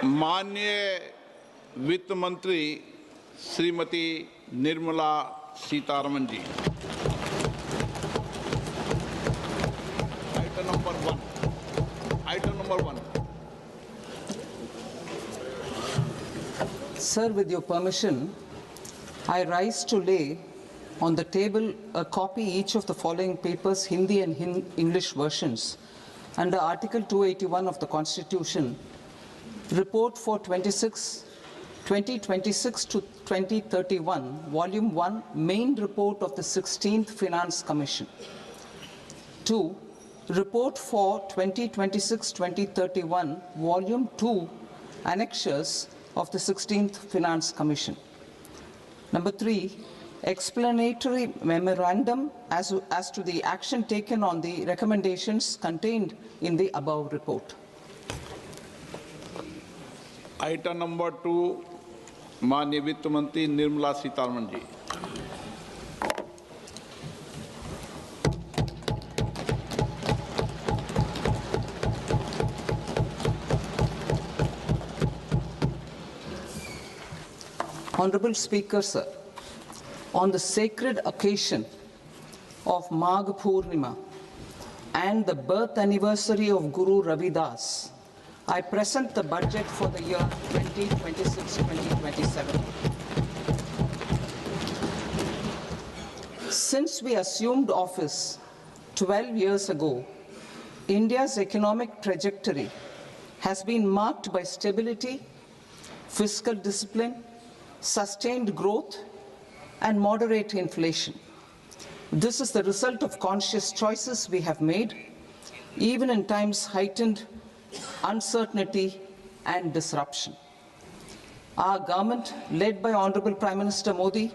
माननीय वित्त मंत्री Shrimati Nirmala Sitharaman ji. Item number one. Sir, with your permission, I rise to lay on the table a copy each of the following papers, Hindi and English versions, under Article 281 of the Constitution, Report for 2026 to 2031, Volume 1, Main Report of the 16th Finance Commission. 2. Report for 2026-2031, Volume 2, Annexures of the 16th Finance Commission. Number 3, explanatory memorandum as to the action taken on the recommendations contained in the above report. Item number 2, माननीय वित्त मंत्री Nirmala Sitharaman ji. Honorable Speaker, sir, on the sacred occasion of Magh Purnima and the birth anniversary of Guru Ravidas, I present the budget for the year 2026-2027. Since we assumed office 12 years ago, India's economic trajectory has been marked by stability, fiscal discipline, sustained growth, and moderate inflation. This is the result of conscious choices we have made, even in times heightened uncertainty and disruption. Our government, led by Honorable Prime Minister Modi,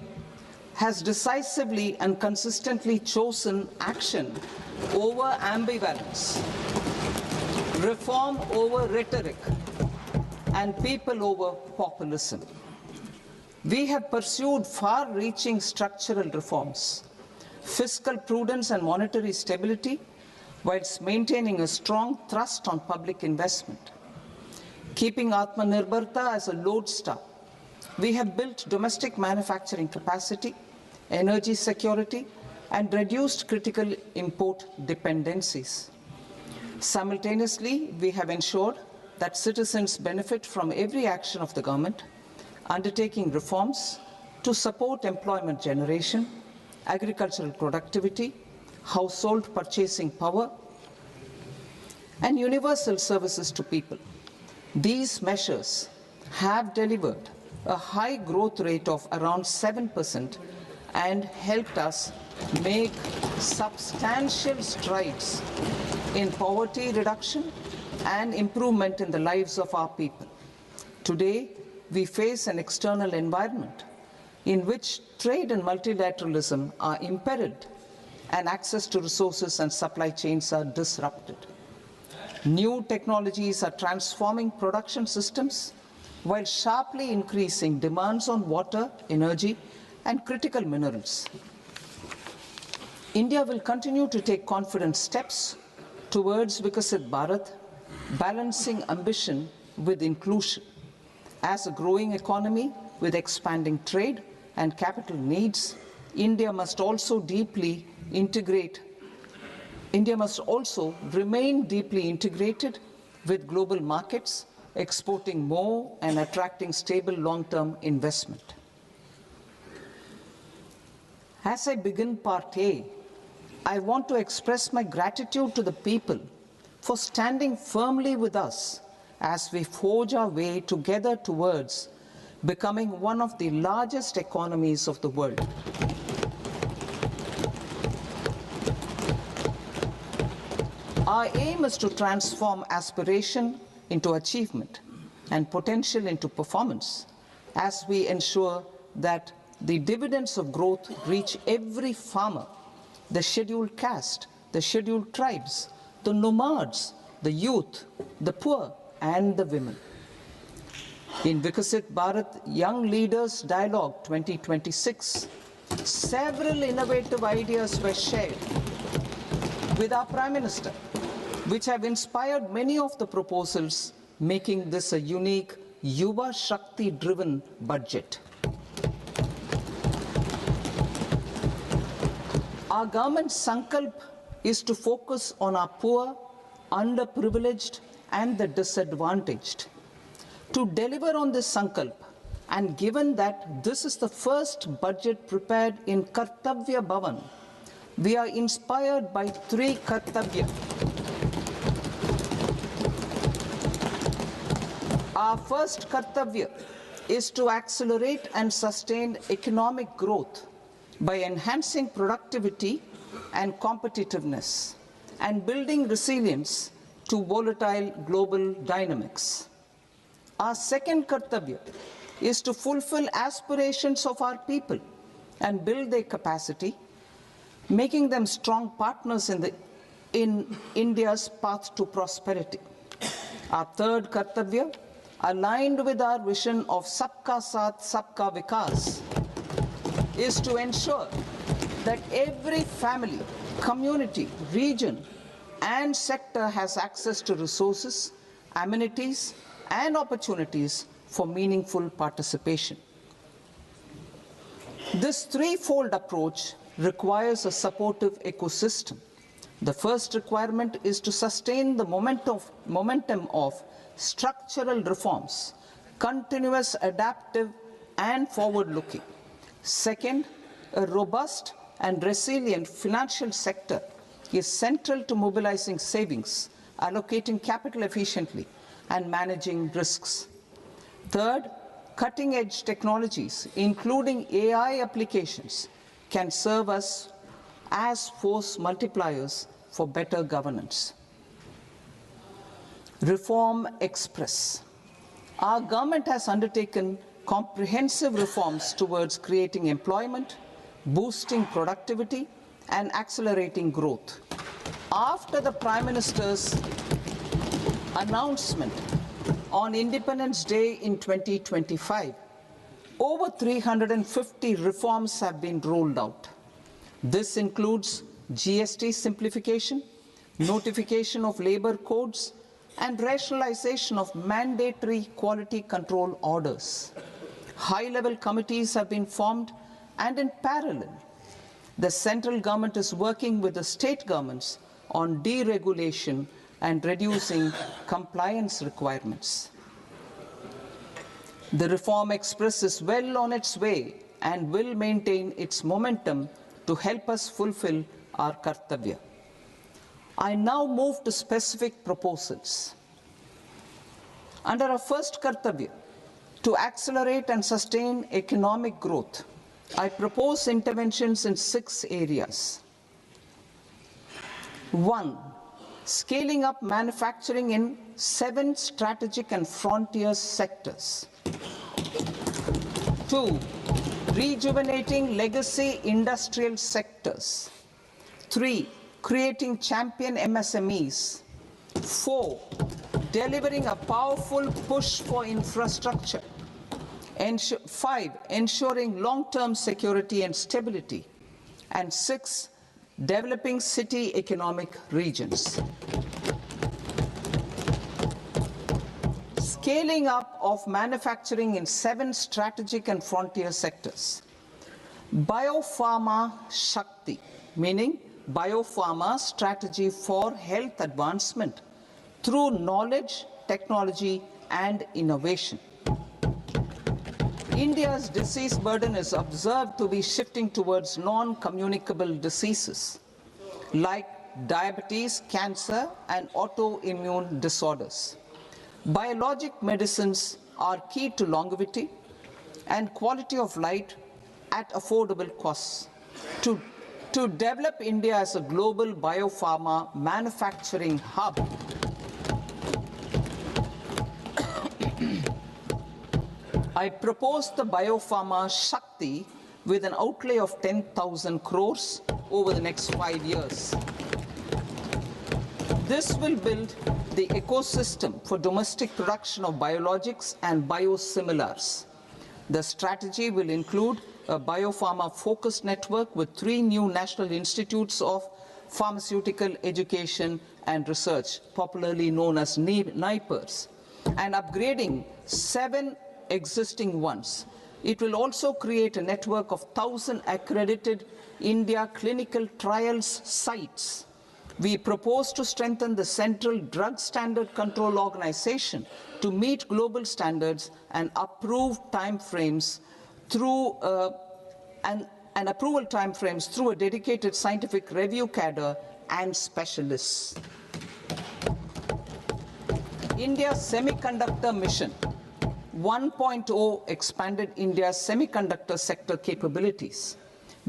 has decisively and consistently chosen action over ambivalence, reform over rhetoric, and people over populism. We have pursued far-reaching structural reforms, fiscal prudence and monetary stability, whilst maintaining a strong thrust on public investment. Keeping Atmanirbharta as a lodestar, we have built domestic manufacturing capacity, energy security, and reduced critical import dependencies. Simultaneously, we have ensured that citizens benefit from every action of the government, undertaking reforms to support employment generation, agricultural productivity, household purchasing power, and universal services to people. These measures have delivered a high growth rate of around 7% and helped us make substantial strides in poverty reduction and improvement in the lives of our people. Today, we face an external environment in which trade and multilateralism are imperiled and access to resources and supply chains are disrupted. New technologies are transforming production systems while sharply increasing demands on water, energy, and critical minerals. India will continue to take confident steps towards Vikasit Bharat, balancing ambition with inclusion. As a growing economy with expanding trade and capital needs, India must also remain deeply integrated with global markets, exporting more and attracting stable long-term investment. As I begin Part A, I want to express my gratitude to the people for standing firmly with us as we forge our way together towards becoming one of the largest economies of the world. Our aim is to transform aspiration into achievement and potential into performance as we ensure that the dividends of growth reach every farmer, the scheduled caste, the scheduled tribes, the nomads, the youth, the poor, and the women. In Vikasit Bharat Young Leaders Dialogue 2026, several innovative ideas were shared with our Prime Minister, which have inspired many of the proposals making this a unique Yuva Shakti-driven budget. Our government's sankalp is to focus on our poor, underprivileged, and the disadvantaged. To deliver on this sankalp, and given that this is the first budget prepared in Kartavya Bhavan, we are inspired by three Kartavya. Our first Kartavya is to accelerate and sustain economic growth by enhancing productivity and competitiveness and building resilience to volatile global dynamics. Our second Kartavya is to fulfill aspirations of our people and build their capacity, making them strong partners in India's path to prosperity. Our third Kartavya, aligned with our vision of Sabka Saath, Sabka Vikas, is to ensure that every family, community, region, and sector has access to resources, amenities, and opportunities for meaningful participation. This threefold approach requires a supportive ecosystem. The first requirement is to sustain the momentum of structural reforms, continuous, adaptive, and forward-looking. Second, a robust and resilient financial sector is central to mobilizing savings, allocating capital efficiently, and managing risks. Third, cutting-edge technologies, including AI applications, can serve us as force multipliers for better governance. Reform Express. Our government has undertaken comprehensive reforms towards creating employment, boosting productivity, and accelerating growth. After the Prime Minister's announcement on Independence Day in 2025, over 350 reforms have been rolled out. This includes GST simplification, notification of labor codes, and rationalization of mandatory quality control orders. High-level committees have been formed, and in parallel, the central government is working with the state governments on deregulation and reducing compliance requirements. The Reform Express is well on its way and will maintain its momentum to help us fulfill our Kartavya. I now move to specific proposals. Under our first Kartavya, to accelerate and sustain economic growth, I propose interventions in 6 areas. 1. Scaling up manufacturing in 7 strategic and frontier sectors. 2. Rejuvenating legacy industrial sectors. 3. Creating champion MSMEs. 4. Delivering a powerful push for infrastructure. 5. Ensuring long-term security and stability. And 6. Developing city economic regions. Scaling up of manufacturing in 7 strategic and frontier sectors. Biopharma Shakti, meaning biopharma strategy for health advancement through knowledge, technology, and innovation. India's disease burden is observed to be shifting towards non-communicable diseases like diabetes, cancer, and autoimmune disorders. Biologic medicines are key to longevity and quality of life at affordable costs. To develop India as a global biopharma manufacturing hub, I propose the Biopharma Shakti with an outlay of 10,000 crores over the next 5 years. This will build the ecosystem for domestic production of biologics and biosimilars. The strategy will include a biopharma-focused network with 3 new national institutes of pharmaceutical education and research, popularly known as NIPERS, and upgrading 7 existing ones. It will also create a network of 1,000 accredited India clinical trials sites. We propose to strengthen the Central Drug Standard Control Organization to meet global standards and approve timeframes through and approval timeframes through a dedicated scientific review cadre and specialists. India's Semiconductor Mission 1.0 expanded India's semiconductor sector capabilities.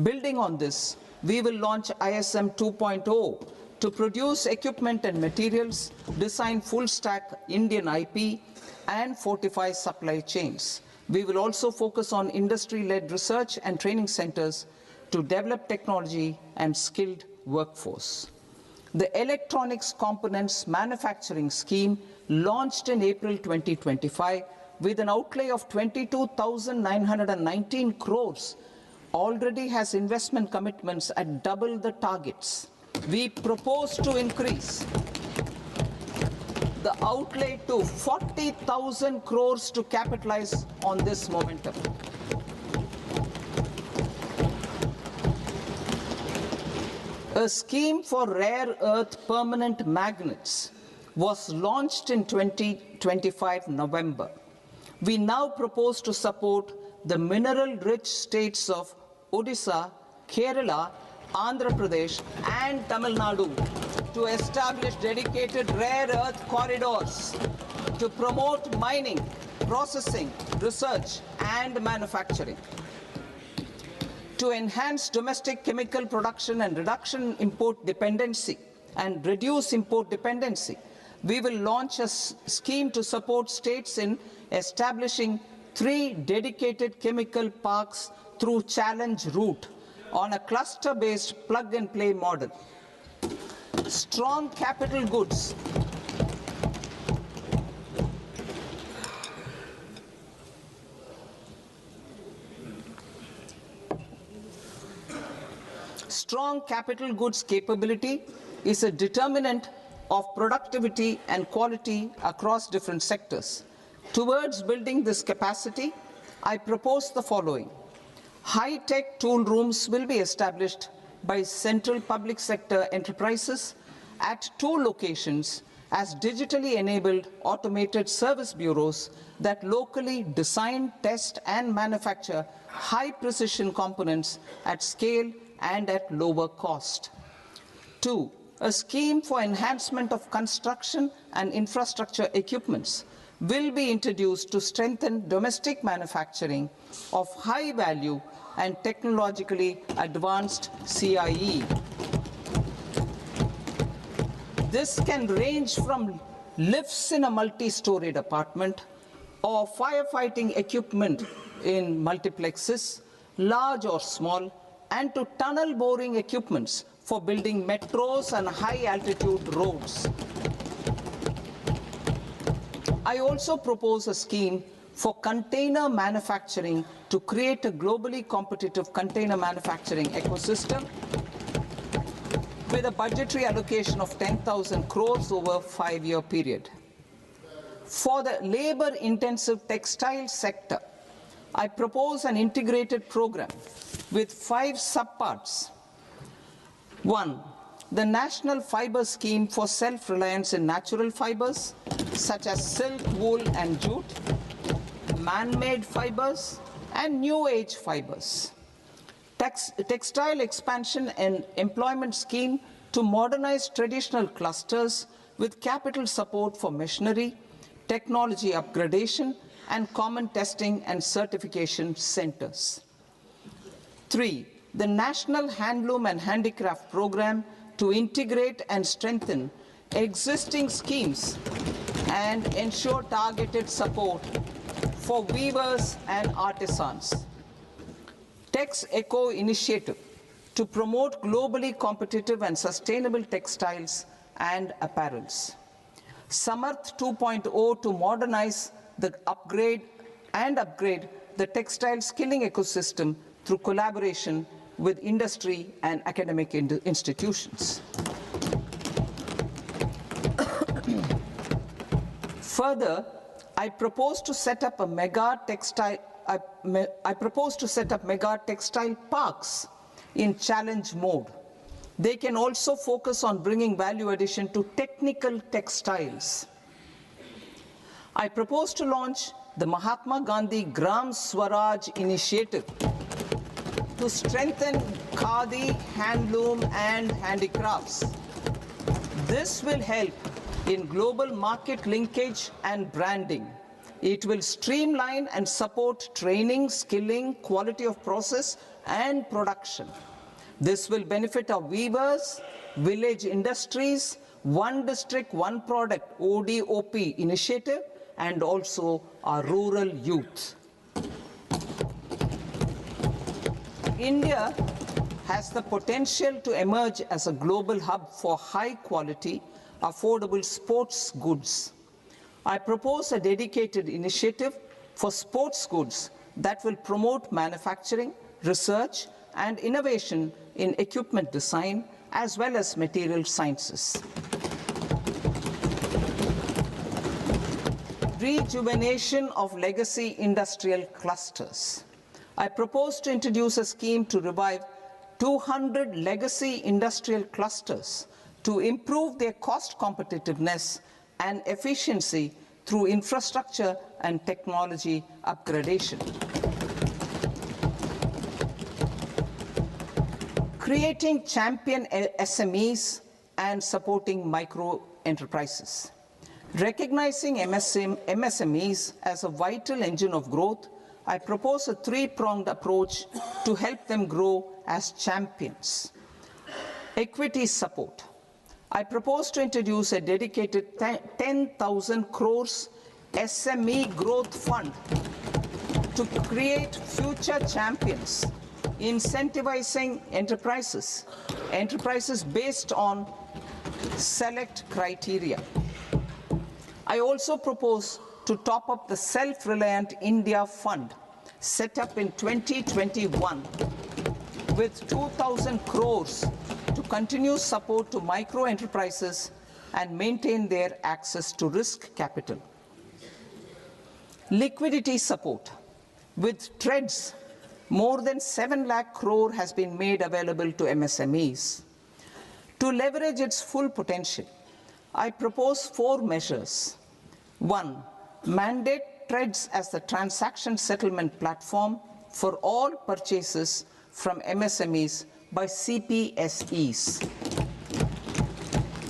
Building on this, we will launch ISM 2.0 to produce equipment and materials, design full-stack Indian IP, and fortify supply chains. We will also focus on industry-led research and training centers to develop technology and skilled workforce. The Electronics Components Manufacturing Scheme, launched in April 2025 with an outlay of 22,919 crores, already has investment commitments at double the targets. We propose to increase the outlay to 40,000 crores to capitalize on this momentum. A scheme for rare earth permanent magnets was launched in 2025 November. We now propose to support the mineral-rich states of Odisha, Kerala, Andhra Pradesh, and Tamil Nadu to establish dedicated rare earth corridors to promote mining, processing, research, and manufacturing. To enhance domestic chemical production and reduction import dependency and reduce import dependency, we will launch a scheme to support states in establishing 3 dedicated chemical parks through challenge route on a cluster-based plug-and-play model. Strong capital goods. Strong capital goods capability is a determinant of productivity and quality across different sectors. Towards building this capacity, I propose the following. High-tech tool rooms will be established by central public sector enterprises at 2 locations as digitally enabled automated service bureaus that locally design, test, and manufacture high-precision components at scale and at lower cost. 2. A scheme for enhancement of construction and infrastructure equipments will be introduced to strengthen domestic manufacturing of high value and technologically advanced CIE. This can range from lifts in a multi-storied apartment or firefighting equipment in multiplexes, large or small, and to tunnel boring equipments for building metros and high-altitude roads. I also propose a scheme for container manufacturing to create a globally competitive container manufacturing ecosystem with a budgetary allocation of 10,000 crores over a 5-year period. For the labor-intensive textile sector, I propose an integrated program with 5 subparts. 1. The National Fiber Scheme for self-reliance in natural fibers, such as silk, wool, and jute, man-made fibers, and new-age fibers. Textile expansion and employment scheme to modernize traditional clusters with capital support for machinery, technology upgradation, and common testing and certification centers. 3. The National Handloom and Handicraft Program to integrate and strengthen existing schemes and ensure targeted support for weavers and artisans. Tex Eco Initiative to promote globally competitive and sustainable textiles and apparels. Samarth 2.0 to modernize the upgrade the textile skilling ecosystem through collaboration with industry and academic institutions. Further, I propose to set up mega textile parks in challenge mode. They can also focus on bringing value addition to technical textiles. I propose to launch the Mahatma Gandhi Gram Swaraj initiative to strengthen khadi, handloom, and handicrafts. This will help in global market linkage and branding. It will streamline and support training, skilling, quality of process, and production. This will benefit our weavers, village industries, One District, One Product ODOP initiative, and also our rural youth. India has the potential to emerge as a global hub for high-quality, affordable sports goods. I propose a dedicated initiative for sports goods that will promote manufacturing, research, and innovation in equipment design, as well as material sciences. Rejuvenation of legacy industrial clusters. I propose to introduce a scheme to revive 200 legacy industrial clusters to improve their cost competitiveness and efficiency through infrastructure and technology upgradation. Creating champion SMEs and supporting micro enterprises. Recognizing MSMEs as a vital engine of growth, I propose a three-pronged approach to help them grow as champions. Equity support. I propose to introduce a dedicated 10,000 crores SME growth fund to create future champions, incentivizing enterprises based on select criteria. I also propose to top up the Self-Reliant India Fund, set up in 2021, with 2,000 crores to continue support to micro enterprises and maintain their access to risk capital. Liquidity support. With TREDS, more than 7 lakh crore has been made available to MSMEs. To leverage its full potential, I propose 4 measures. 1. Mandate TREDS as the transaction settlement platform for all purchases from MSMEs by CPSEs,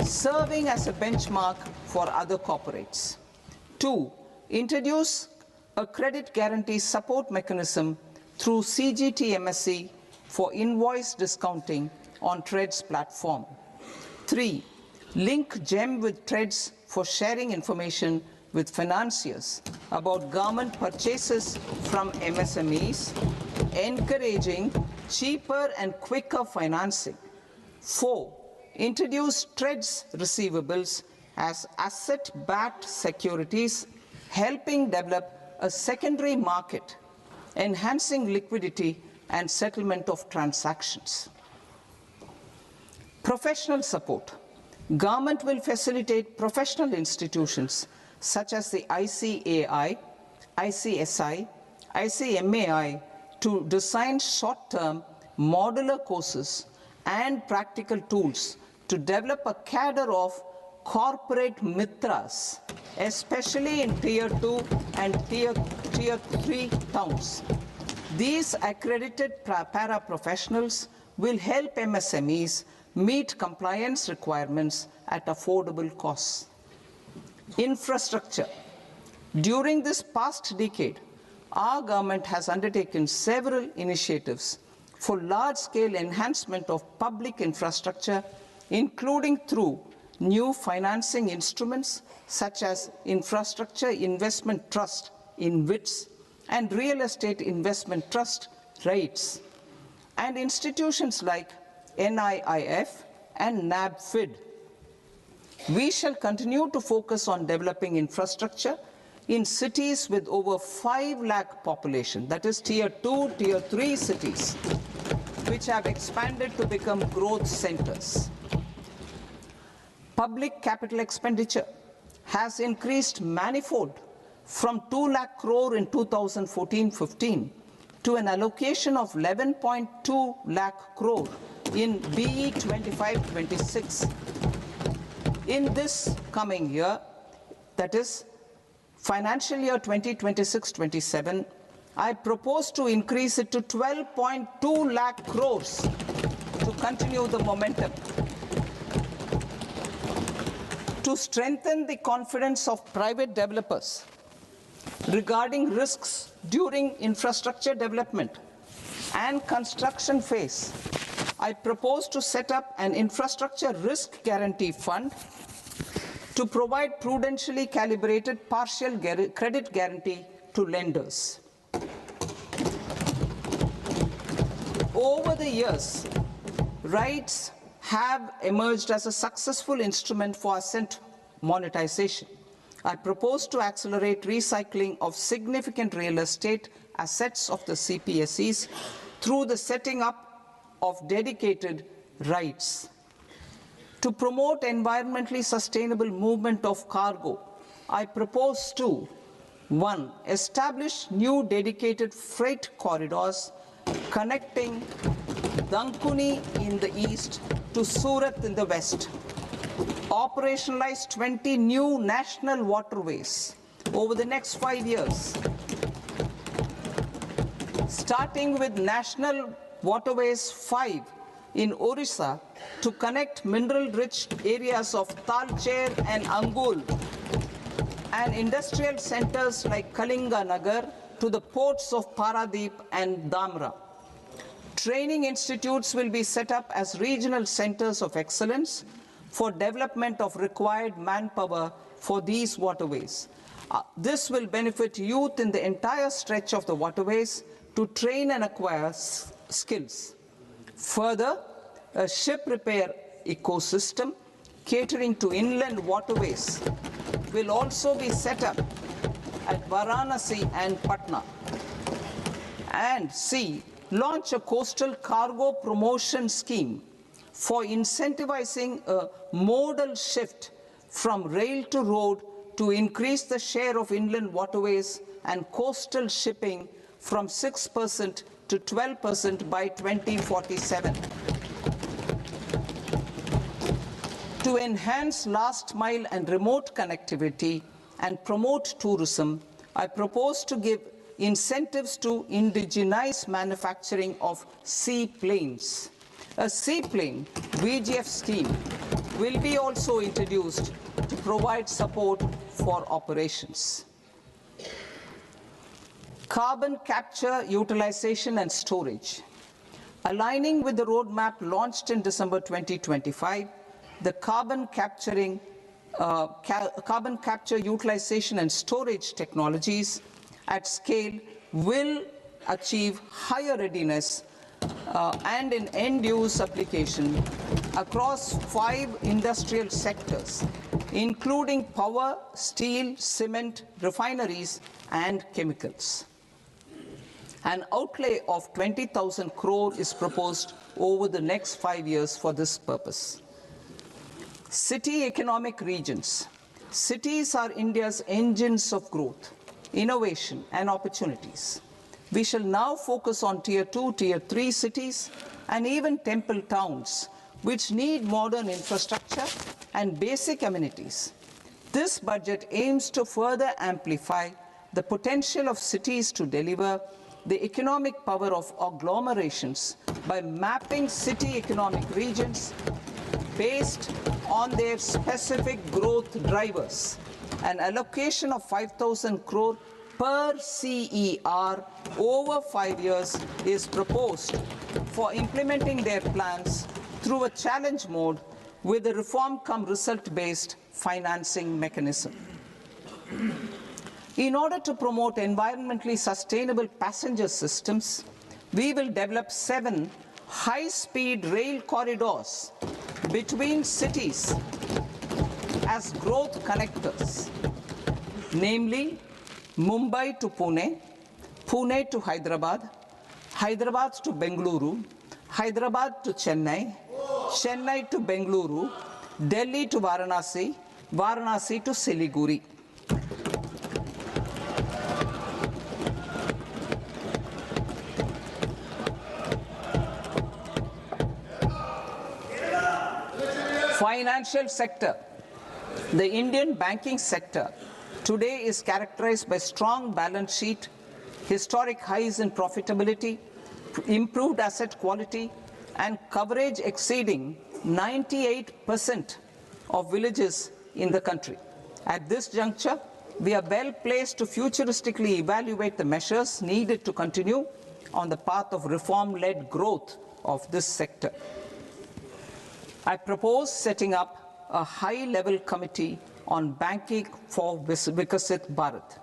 serving as a benchmark for other corporates. 2. Introduce a credit guarantee support mechanism through CGTMSE for invoice discounting on TREDS platform. 3. Link GEM with TREDS for sharing information with financiers about government purchases from MSMEs, encouraging cheaper and quicker financing. 4. Introduce TREDS receivables as asset-backed securities, helping develop a secondary market, enhancing liquidity and settlement of transactions. Professional support. Government will facilitate professional institutions such as the ICAI, ICSI, ICMAI to design short-term modular courses and practical tools to develop a cadre of corporate mitras, especially in Tier 2 and Tier 3 towns. These accredited para-professionals will help MSMEs meet compliance requirements at affordable costs. Infrastructure. During this past decade, our government has undertaken several initiatives for large-scale enhancement of public infrastructure, including through new financing instruments such as Infrastructure Investment Trust (InvITs) and Real Estate Investment Trust (REITs), and institutions like NIIF and NABFID. We shall continue to focus on developing infrastructure in cities with over 5 lakh population, that is Tier 2, Tier 3 cities, which have expanded to become growth centers. Public capital expenditure has increased manifold from 2 lakh crore in 2014-15 to an allocation of 11.2 lakh crore in BE 25-26. In this coming year, that is financial year 2026-27, I propose to increase it to 12.2 lakh crores to continue the momentum. To strengthen the confidence of private developers regarding risks during infrastructure development and construction phase, I propose to set up an infrastructure risk guarantee fund to provide prudentially calibrated partial credit guarantee to lenders. Over the years, RITES have emerged as a successful instrument for asset monetization. I propose to accelerate recycling of significant real estate assets of the CPSEs through the setting up of dedicated RITES. To promote environmentally sustainable movement of cargo, I propose to 1. Establish new dedicated freight corridors connecting Dankuni in the east to Surat in the west. Operationalize 20 new national waterways over the next 5 years, starting with National Waterways 5 in Orissa to connect mineral-rich areas of Talcher and Angul and industrial centers like Kalinga Nagar to the ports of Paradeep and Dhamra. Training institutes will be set up as regional centers of excellence for development of required manpower for these waterways. This will benefit youth in the entire stretch of the waterways to train and acquire skills. Further, a ship repair ecosystem catering to inland waterways will also be set up at Varanasi and Patna. And C, launch a coastal cargo promotion scheme for incentivizing a modal shift from rail to road to increase the share of inland waterways and coastal shipping from 6% to 12% by 2047. To enhance last mile and remote connectivity and promote tourism, I propose to give incentives to indigenize manufacturing of seaplanes. A seaplane VGF scheme will be also introduced to provide support for operations. Carbon capture, utilization and storage. Aligning with the roadmap launched in December 2025, the carbon capture, utilization and storage technologies at scale will achieve higher readiness and in end-use application across 5 industrial sectors, including power, steel, cement, refineries, and chemicals. An outlay of 20,000 crore is proposed over the next 5 years for this purpose. City economic regions. Cities are India's engines of growth, innovation, and opportunities. We shall now focus on Tier 2, Tier 3 cities, and even temple towns, which need modern infrastructure and basic amenities. This budget aims to further amplify the potential of cities to deliver the economic power of agglomerations by mapping city economic regions based on their specific growth drivers. An allocation of 5,000 crore per CER over 5 years is proposed for implementing their plans through a challenge mode with a reform-cum-result-based financing mechanism. In order to promote environmentally sustainable passenger systems, we will develop 7 high-speed rail corridors between cities as growth connectors, namely Mumbai to Pune, Pune to Hyderabad, Hyderabad to Bengaluru, Hyderabad to Chennai, Chennai to Bengaluru, Delhi to Varanasi, Varanasi to Siliguri. Financial sector. The Indian banking sector today is characterized by strong balance sheet, historic highs in profitability, improved asset quality, and coverage exceeding 98% of villages in the country. At this juncture, we are well placed to futuristically evaluate the measures needed to continue on the path of reform-led growth of this sector. I propose setting up a high-level committee on banking for Vikasit Bharat.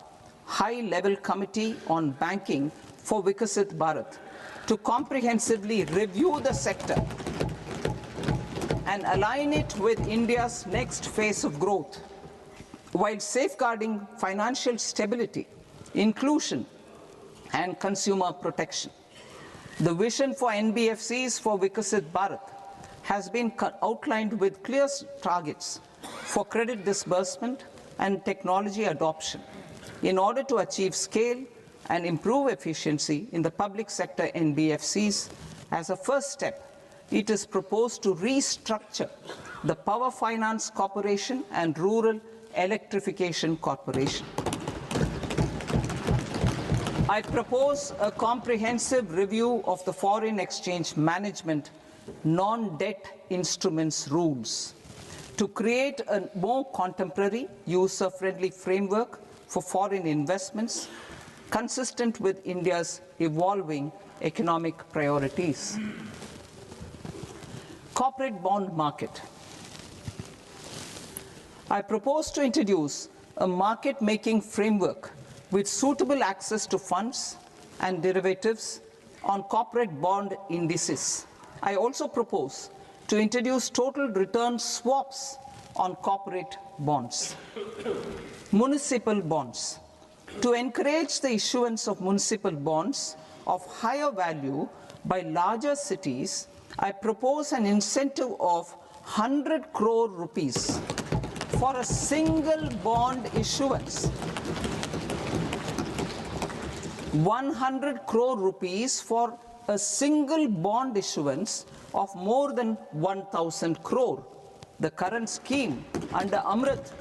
High-level committee on banking for Vikasit Bharat to comprehensively review the sector and align it with India's next phase of growth, while safeguarding financial stability, inclusion, and consumer protection. The vision for NBFCs for Vikasit Bharat has been outlined with clear targets for credit disbursement and technology adoption in order to achieve scale and improve efficiency in the public sector NBFCs. As a first step, it is proposed to restructure the Power Finance Corporation and Rural Electrification Corporation. I propose a comprehensive review of the foreign exchange management non-debt instruments rules to create a more contemporary, user-friendly framework for foreign investments consistent with India's evolving economic priorities. Corporate bond market. I propose to introduce a market-making framework with suitable access to funds and derivatives on corporate bond indices. I also propose to introduce total return swaps on corporate bonds. Municipal bonds. To encourage the issuance of municipal bonds of higher value by larger cities, I propose an incentive of 100 crore rupees for a single bond issuance. 100 crore rupees for a single bond issuance of more than 1,000 crore. The current scheme under Amrit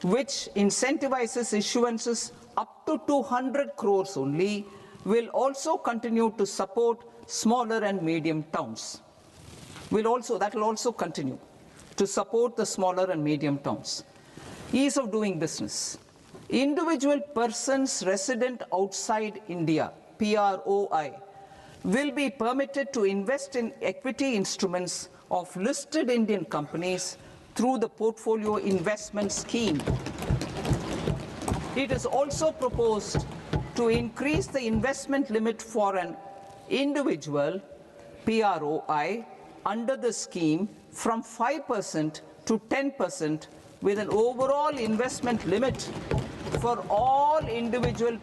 which incentivizes issuances up to 200 crores only, will also continue to support smaller and medium towns. That will also continue to support the smaller and medium towns. Ease of doing business. Individual persons resident outside India, PROI, will be permitted to invest in equity instruments of listed Indian companies through the Portfolio Investment Scheme. It is also proposed to increase the investment limit for an individual PROI under the scheme from 5% to 10%, with an overall investment limit for all individual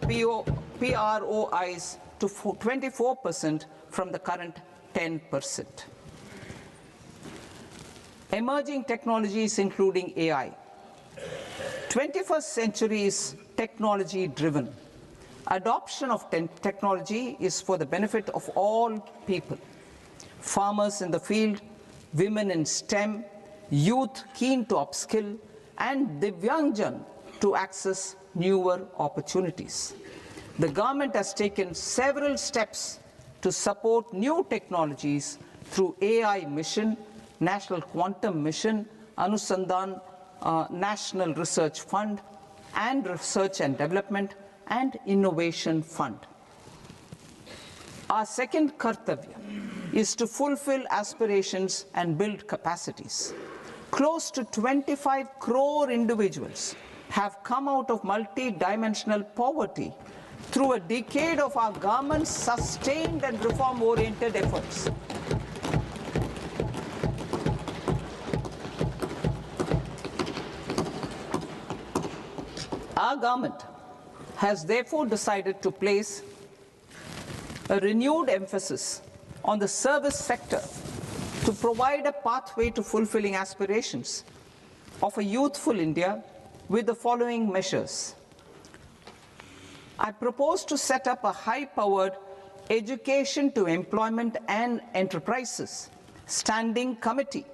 PROIs to 24% from the current 10%. Emerging technologies including AI. 21st century is technology-driven. Adoption of technology is for the benefit of all people. Farmers in the field, women in STEM, youth keen to upskill, and Divyangjan to access newer opportunities. The government has taken several steps to support new technologies through AI Mission, National Quantum Mission, Anusandhan National Research Fund, and Research and Development and Innovation Fund. Our second kartavya is to fulfill aspirations and build capacities. Close to 25 crore individuals have come out of multi-dimensional poverty through a decade of our government's sustained and reform-oriented efforts. Our government has therefore decided to place a renewed emphasis on the service sector to provide a pathway to fulfilling aspirations of a youthful India with the following measures. I propose to set up a high-powered Education to Employment and Enterprises Standing Committee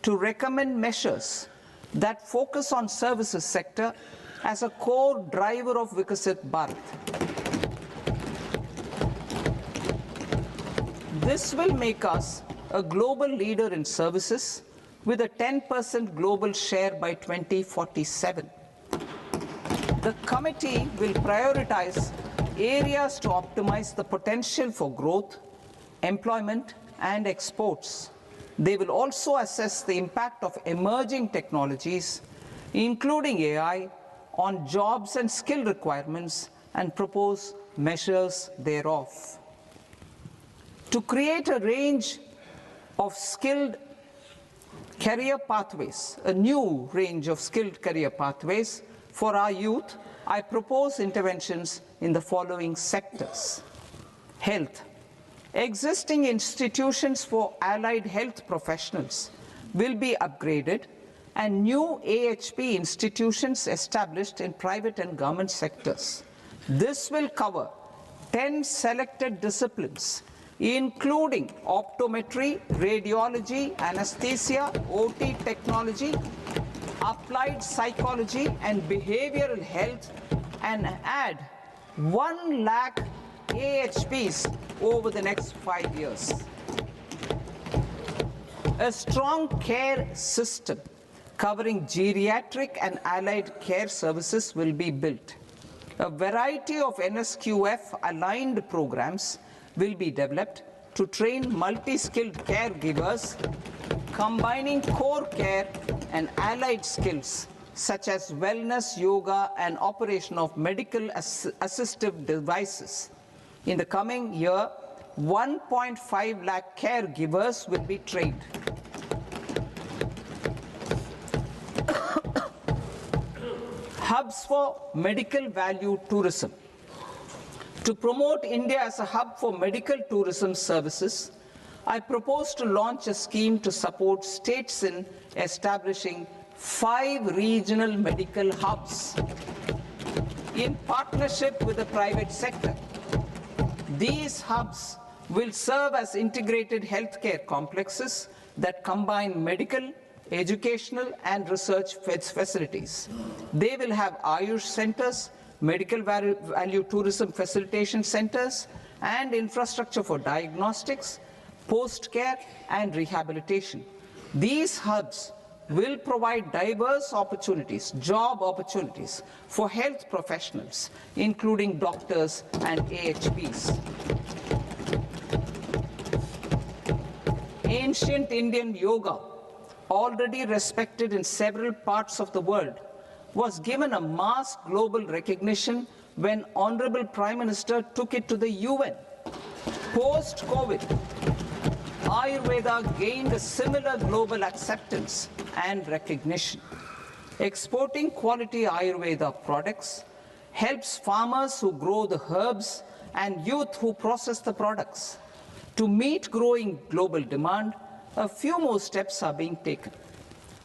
to recommend measures that focus on services sector as a core driver of Vikasit Bharat. This will make us a global leader in services with a 10% global share by 2047. The committee will prioritize areas to optimize the potential for growth, employment, and exports. They will also assess the impact of emerging technologies, including AI, on jobs and skill requirements and propose measures thereof. To create a range of skilled career pathways, a new range of skilled career pathways for our youth, I propose interventions in the following sectors. Health. Existing institutions for allied health professionals will be upgraded and new AHP institutions established in private and government sectors. This will cover 10 selected disciplines, including optometry, radiology, anesthesia, OT technology, applied psychology and behavioral health, and add 1 lakh AHPs over the next 5 years. A strong care system covering geriatric and allied care services will be built. A variety of NSQF-aligned programs will be developed to train multi-skilled caregivers, combining core care and allied skills such as wellness, yoga, and operation of medical assistive devices. In the coming year, 1.5 lakh caregivers will be trained. Hubs for medical value tourism. To promote India as a hub for medical tourism services, I propose to launch a scheme to support states in establishing 5 regional medical hubs in partnership with the private sector. These hubs will serve as integrated healthcare complexes that combine medical, educational, and research facilities. They will have Ayush centers, medical value tourism facilitation centers, and infrastructure for diagnostics, post-care, and rehabilitation. These hubs will provide diverse opportunities, job opportunities for health professionals, including doctors and AHPs. Ancient Indian yoga, already respected in several parts of the world, was given a mass global recognition when Honorable Prime Minister took it to the UN. Post-COVID, Ayurveda gained a similar global acceptance and recognition. Exporting quality Ayurveda products helps farmers who grow the herbs and youth who process the products. To meet growing global demand, a few more steps are being taken.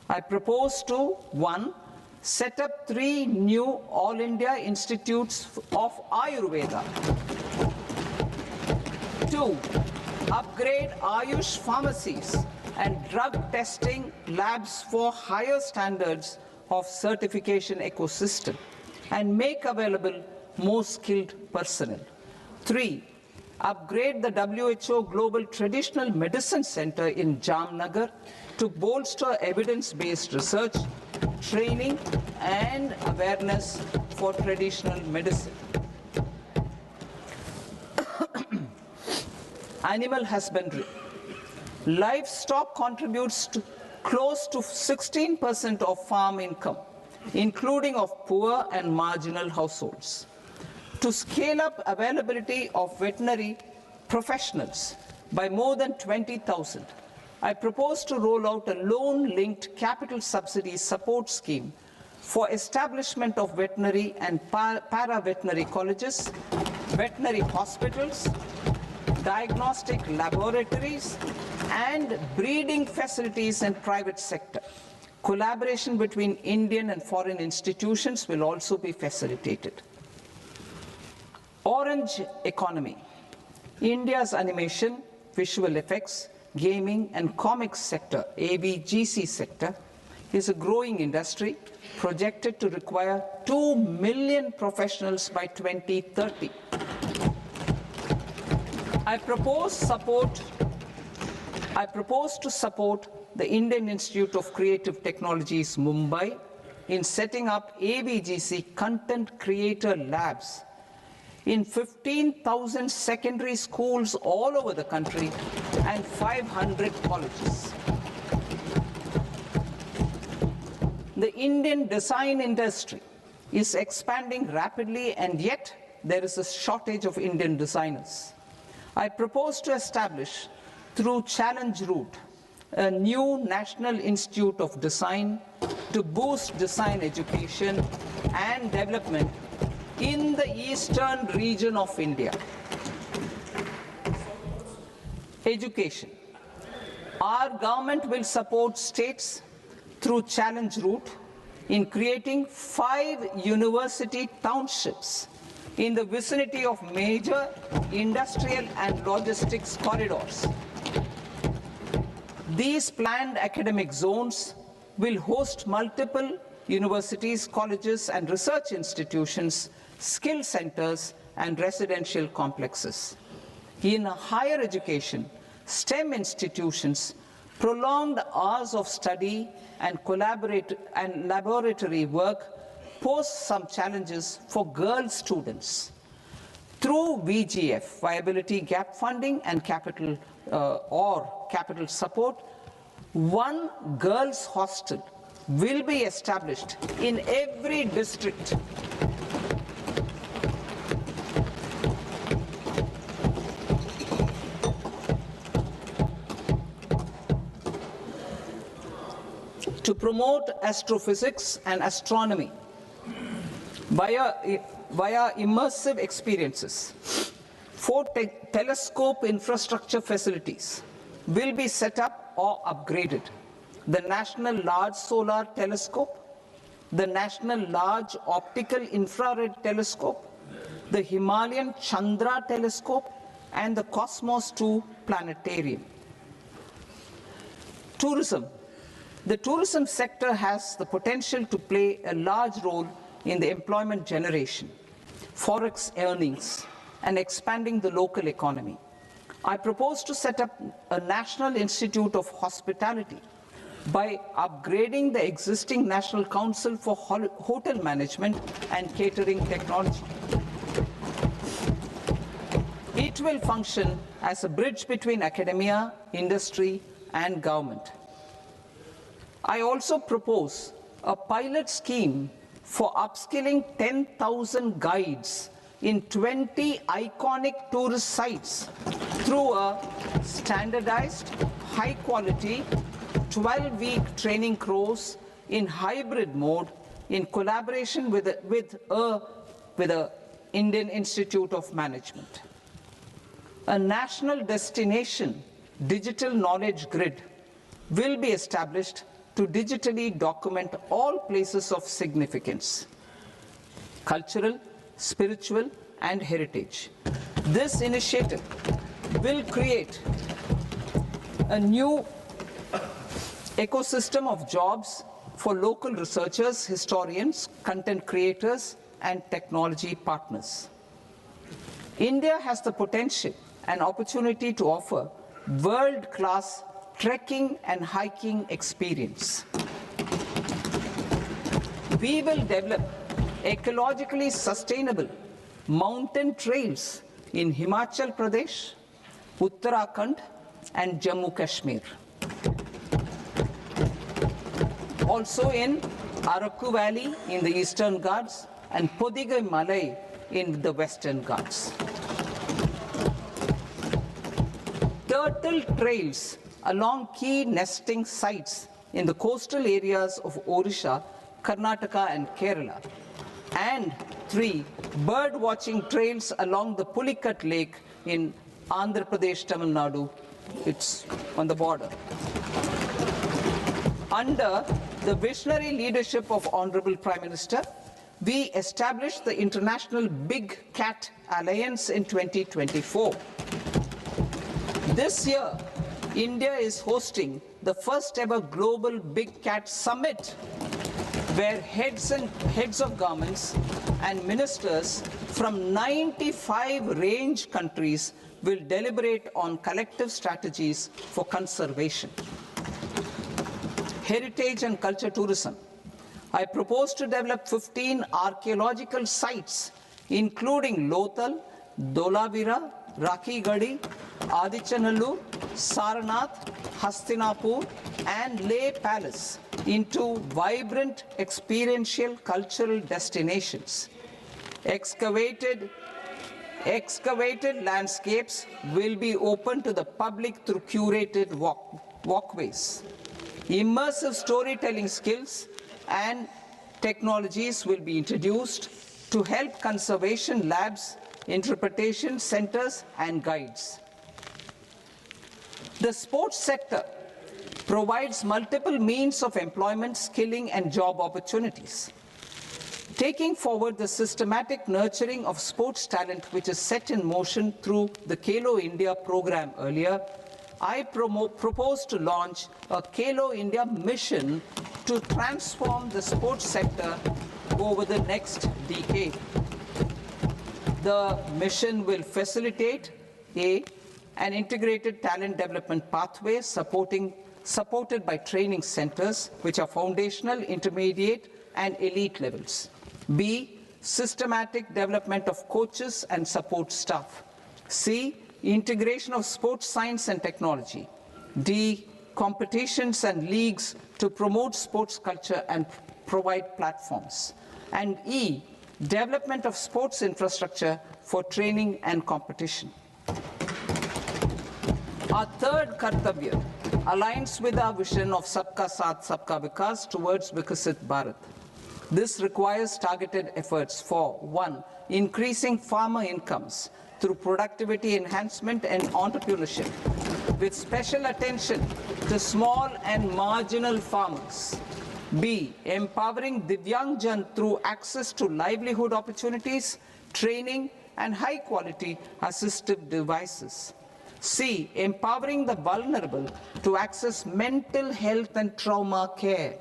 I propose to 1. Set up 3 new All India Institutes of Ayurveda. 2. Upgrade Ayush pharmacies and drug testing labs for higher standards of certification ecosystem and make available more skilled personnel. 3. Upgrade the WHO Global Traditional Medicine Center in Jamnagar to bolster evidence-based research, training, and awareness for traditional medicine. Animal husbandry. Livestock contributes to close to 16% of farm income, including of poor and marginal households. To scale up availability of veterinary professionals by more than 20,000, I propose to roll out a loan-linked capital subsidy support scheme for establishment of veterinary and para-veterinary colleges, veterinary hospitals, diagnostic laboratories, and breeding facilities in private sector. Collaboration between Indian and foreign institutions will also be facilitated. Orange economy. India's animation, visual effects, gaming and comics sector, AVGC sector, is a growing industry projected to require 2 million professionals by 2030. I propose to support the Indian Institute of Creative Technologies, Mumbai, in setting up AVGC content creator labs in 15,000 secondary schools all over the country and 500 colleges. The Indian design industry is expanding rapidly, and yet there is a shortage of Indian designers. I propose to establish, through Challenge Route, a new National Institute of Design to boost design education and development in the eastern region of India. Education. Our government will support states through Challenge Route in creating 5 university townships in the vicinity of major industrial and logistics corridors. These planned academic zones will host multiple universities, colleges, and research institutions, skill centers, and residential complexes. In higher education, STEM institutions, prolonged hours of study and laboratory work pose some challenges for girl students. Through VGF, Viability Gap Funding and capital support, one girls' hostel will be established in every district. To promote astrophysics and astronomy via immersive experiences. 4 telescope infrastructure facilities will be set up or upgraded. The National Large Solar Telescope, the National Large Optical Infrared Telescope, the Himalayan Chandra Telescope, and the Cosmos 2 Planetarium. Tourism. The tourism sector has the potential to play a large role in the employment generation, forex earnings, and expanding the local economy. I propose to set up a National Institute of Hospitality by upgrading the existing National Council for Hotel Management and Catering Technology. It will function as a bridge between academia, industry, and government. I also propose a pilot scheme for upskilling 10,000 guides in 20 iconic tourist sites through a standardized, high-quality, 12-week training course in hybrid mode in collaboration with the Indian Institute of Management. A national destination digital knowledge grid will be established to digitally document all places of significance, cultural, spiritual, and heritage. This initiative will create a new ecosystem of jobs for local researchers, historians, content creators, and technology partners. India has the potential and opportunity to offer world-class trekking and hiking experience. We will develop ecologically sustainable mountain trails in Himachal Pradesh, Uttarakhand, and Jammu Kashmir. Also in Araku Valley in the Eastern Ghats and Podigai Malai in the Western Ghats. Turtle trails along key nesting sites in the coastal areas of Odisha, Karnataka, and Kerala. And 3 bird watching trails along the Pulikat Lake in Andhra Pradesh, Tamil Nadu. It's on the border. Under the visionary leadership of Honorable Prime Minister, we established the International Big Cat Alliance in 2024. This year, India is hosting the first ever Global Big Cat Summit, where heads of governments and ministers from 95 range countries will deliberate on collective strategies for conservation. Heritage and culture tourism. I propose to develop 15 archaeological sites, including Lothal, Dolavira, Rakhi Gadi, Adichanallur, Saranath, Hastinapur, and Leh Palace into vibrant experiential cultural destinations. Excavated landscapes will be open to the public through curated walkways. Immersive storytelling skills and technologies will be introduced to help conservation labs, interpretation centers, and guides. The sports sector provides multiple means of employment, skilling, and job opportunities. Taking forward the systematic nurturing of sports talent, which is set in motion through the Khelo India program earlier, I propose to launch a Khelo India mission to transform the sports sector over the next decade. The mission will facilitate an integrated talent development pathway supported by training centers, which are foundational, intermediate, and elite levels. B, systematic development of coaches and support staff. C, integration of sports science and technology. D, competitions and leagues to promote sports culture and provide platforms. And E, development of sports infrastructure for training and competition. Our third Kartavya aligns with our vision of Sabka Saath, Sabka Vikas towards Vikasit Bharat. This requires targeted efforts for 1, increasing farmer incomes through productivity enhancement and entrepreneurship, with special attention to small and marginal farmers. B, empowering Divyangjan through access to livelihood opportunities, training, and high-quality assistive devices. C, empowering the vulnerable to access mental health and trauma care.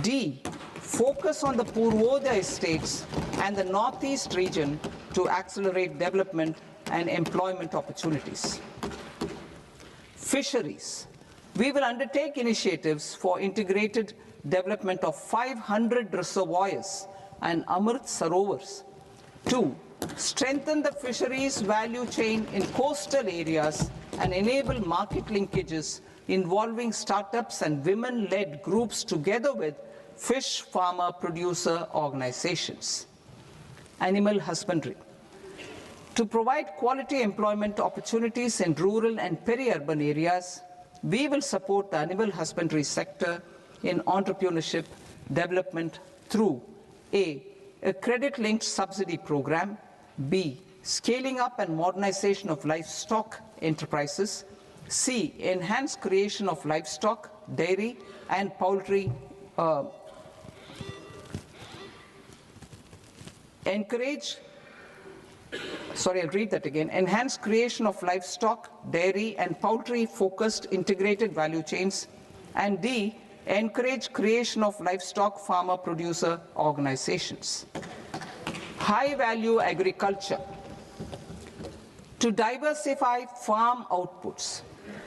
D, focus on the Purvodaya states and the Northeast region to accelerate development and employment opportunities. Fisheries. We will undertake initiatives for integrated development of 500 reservoirs and Amrit Sarovars. 2, strengthen the fisheries value chain in coastal areas and enable market linkages involving startups and women-led groups together with fish farmer producer organizations. Animal husbandry. To provide quality employment opportunities in rural and peri-urban areas, we will support the animal husbandry sector in entrepreneurship development through A, a credit-linked subsidy program, B, scaling up and modernization of livestock enterprises, C, enhanced creation of livestock, dairy, and poultry enhanced creation of livestock, dairy, and poultry-focused integrated value chains, and D, encourage creation of livestock farmer-producer organizations. High-value agriculture. To diversify farm outputs,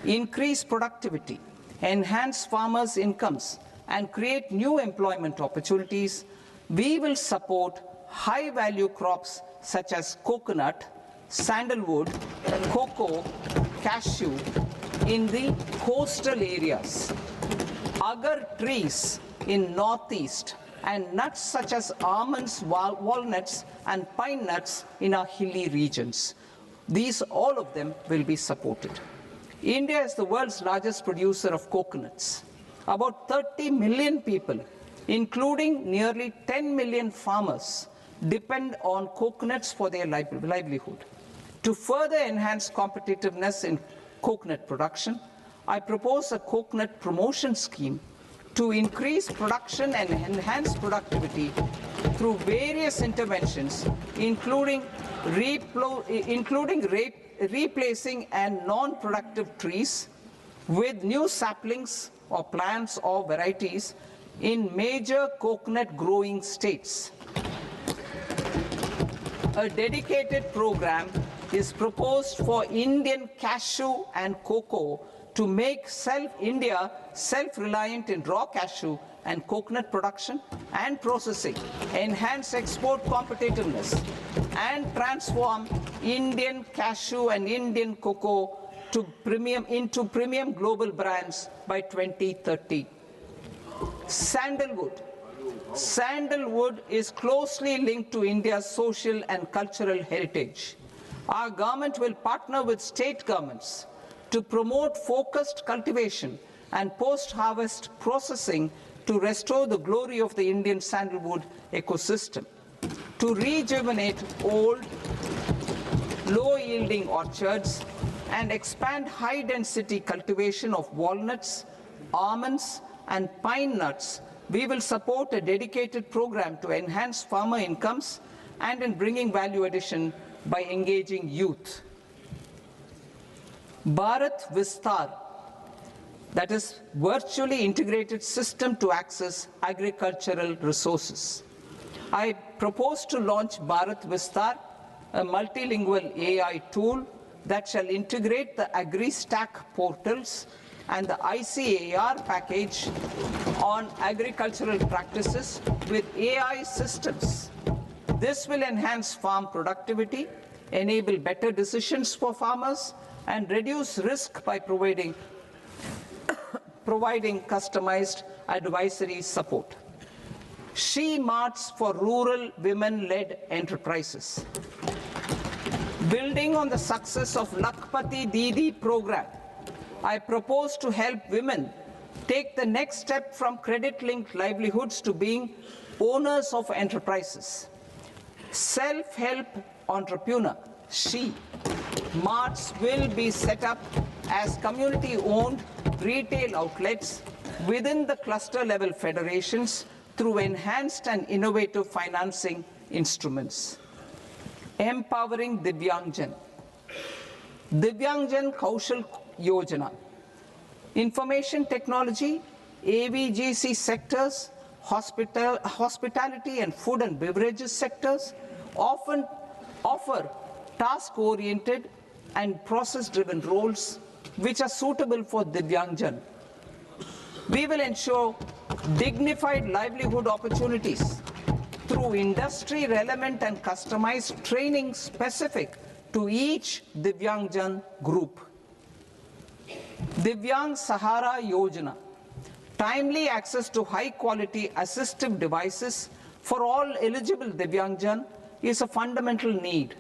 increase productivity, enhance farmers' incomes, and create new employment opportunities, we will support high-value crops such as coconut, sandalwood, cocoa, cashew in the coastal areas, agar trees in northeast, and nuts such as almonds, walnuts, and pine nuts in our hilly regions. These, all of them, will be supported. India is the world's largest producer of coconuts. About 30 million people, including nearly 10 million farmers, depend on coconuts for their livelihood. To further enhance competitiveness in coconut production, I propose a coconut promotion scheme to increase production and enhance productivity through various interventions, including replacing and non-productive trees with new saplings or plants or varieties in major coconut growing states. A dedicated program is proposed for Indian cashew and cocoa to make India self-reliant in raw cashew and coconut production and processing, enhance export competitiveness, and transform Indian cashew and Indian cocoa into premium global brands by 2030. Sandalwood. Sandalwood is closely linked to India's social and cultural heritage. Our government will partner with state governments to promote focused cultivation and post-harvest processing to restore the glory of the Indian sandalwood ecosystem, to rejuvenate old, low-yielding orchards, and expand high-density cultivation of walnuts, almonds, and pine nuts. We will support a dedicated program to enhance farmer incomes and in bringing value addition by engaging youth. Bharat Vistar, that is virtually integrated system to access agricultural resources. I propose to launch Bharat Vistar, a multilingual AI tool that shall integrate the AgriStack portals and the ICAR package on agricultural practices with AI systems. This will enhance farm productivity, enable better decisions for farmers, and reduce risk by providing customized advisory support. She Marts for rural women-led enterprises. Building on the success of Lakpati Didi program, I propose to help women take the next step from credit-linked livelihoods to being owners of enterprises. Self-help entrepreneur, She Marts will be set up as community-owned retail outlets within the cluster-level federations through enhanced and innovative financing instruments. Empowering Divyangjan. Divyangjan Kaushal Yojana. Information technology, AVGC sectors, hospitality and food and beverages sectors often offer task-oriented and process-driven roles which are suitable for Divyangjan. We will ensure dignified livelihood opportunities through industry-relevant and customized training specific to each Divyangjan group. Divyang Sahara Yojana. Timely access to high-quality assistive devices for all eligible Divyangjan is a fundamental need.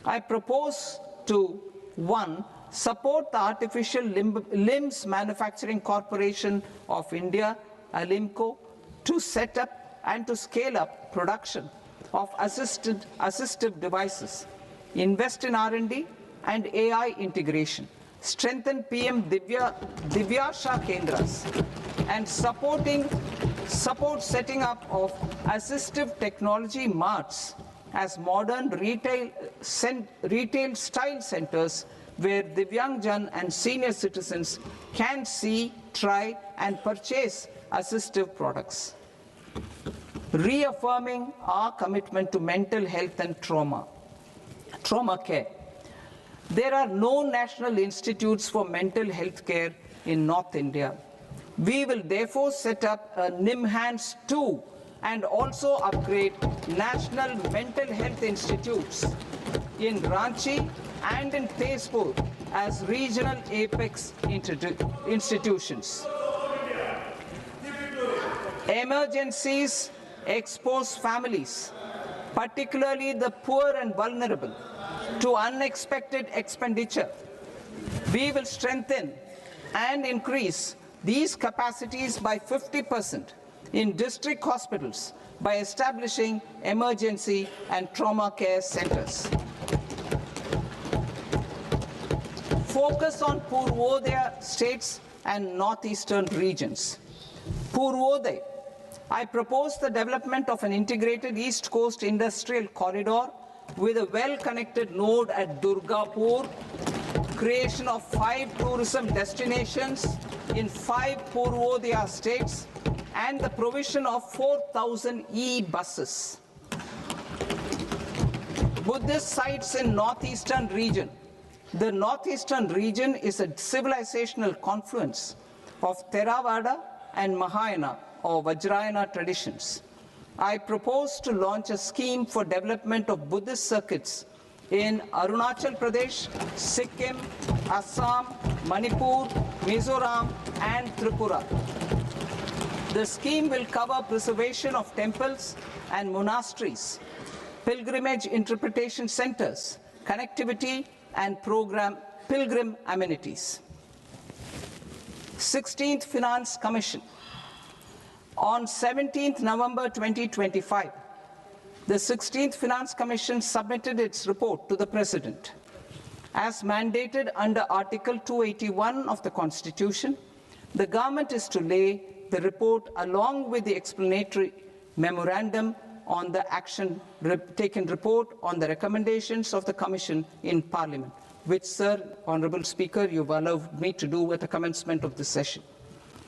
I propose to 1. Support the Artificial Limbs Manufacturing Corporation of India, ALIMCO, to set up and to scale up production of assistive devices, invest in R&D and AI integration, strengthen PM Divyasha Kendras, and support setting up of assistive technology marts as modern retail style centers where Divyangjan and senior citizens can see, try, and purchase assistive products. Reaffirming our commitment to mental health and trauma care. There are no national institutes for mental health care in North India. We will therefore set up a NIMHANS 2 and also upgrade national mental health institutes in Ranchi and in Tezpur as regional apex institutions. Emergencies expose families, particularly the poor and vulnerable, to unexpected expenditure. We will strengthen and increase these capacities by 50% in district hospitals by establishing emergency and trauma care centers. Focus on Purvodaya states and northeastern regions. Purvodaya, I propose the development of an integrated East Coast industrial corridor with a well-connected node at Durgapur, creation of 5 tourism destinations in 5 Purvodaya states, and the provision of 4,000 e-buses. Buddhist sites in northeastern region. The northeastern region is a civilizational confluence of Theravada and Mahayana or Vajrayana traditions. I propose to launch a scheme for development of Buddhist circuits in Arunachal Pradesh, Sikkim, Assam, Manipur, Mizoram, and Tripura. The scheme will cover preservation of temples and monasteries, pilgrimage interpretation centers, connectivity, and pilgrim amenities. 16th Finance Commission. On 17th November 2025, the 16th Finance Commission submitted its report to the President. As mandated under Article 281 of the Constitution, the government is to lay the report along with the explanatory memorandum on the action taken report on the recommendations of the Commission in Parliament, which, Sir, Honourable Speaker, you've allowed me to do at the commencement of this session.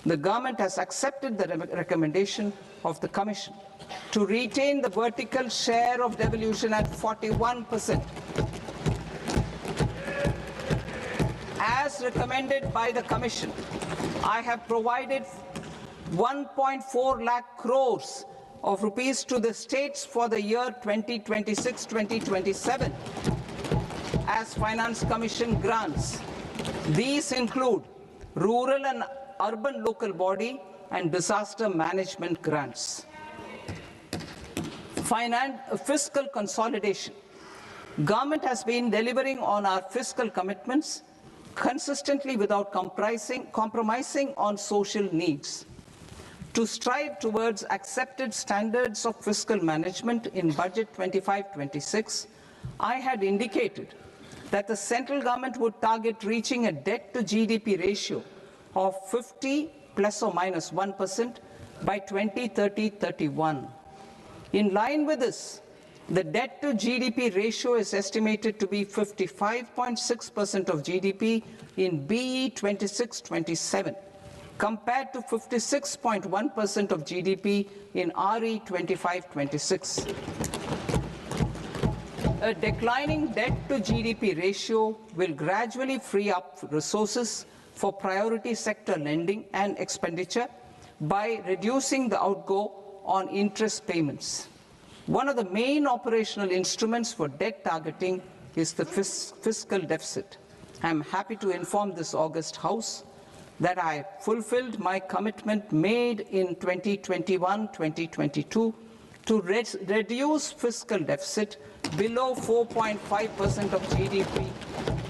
The government has accepted the recommendation of the Commission to retain the vertical share of devolution at 41%. As recommended by the Commission, I have provided 1.4 lakh crores of rupees to the states for the year 2026-2027 as Finance Commission grants. These include rural and urban local body and disaster management grants. Fiscal consolidation. Government has been delivering on our fiscal commitments consistently without compromising on social needs. To strive towards accepted standards of fiscal management in Budget 25-26, I had indicated that the central government would target reaching a debt to GDP ratio of 50 plus or minus 1% by 2030-31. In line with this, the debt to GDP ratio is estimated to be 55.6% of GDP in BE 26-27, compared to 56.1% of GDP in RE 25-26. A declining debt to GDP ratio will gradually free up resources for priority sector lending and expenditure by reducing the outgo on interest payments. One of the main operational instruments for debt targeting is the fiscal deficit. I am happy to inform this august House that I fulfilled my commitment made in 2021-2022 to reduce fiscal deficit below 4.5% of GDP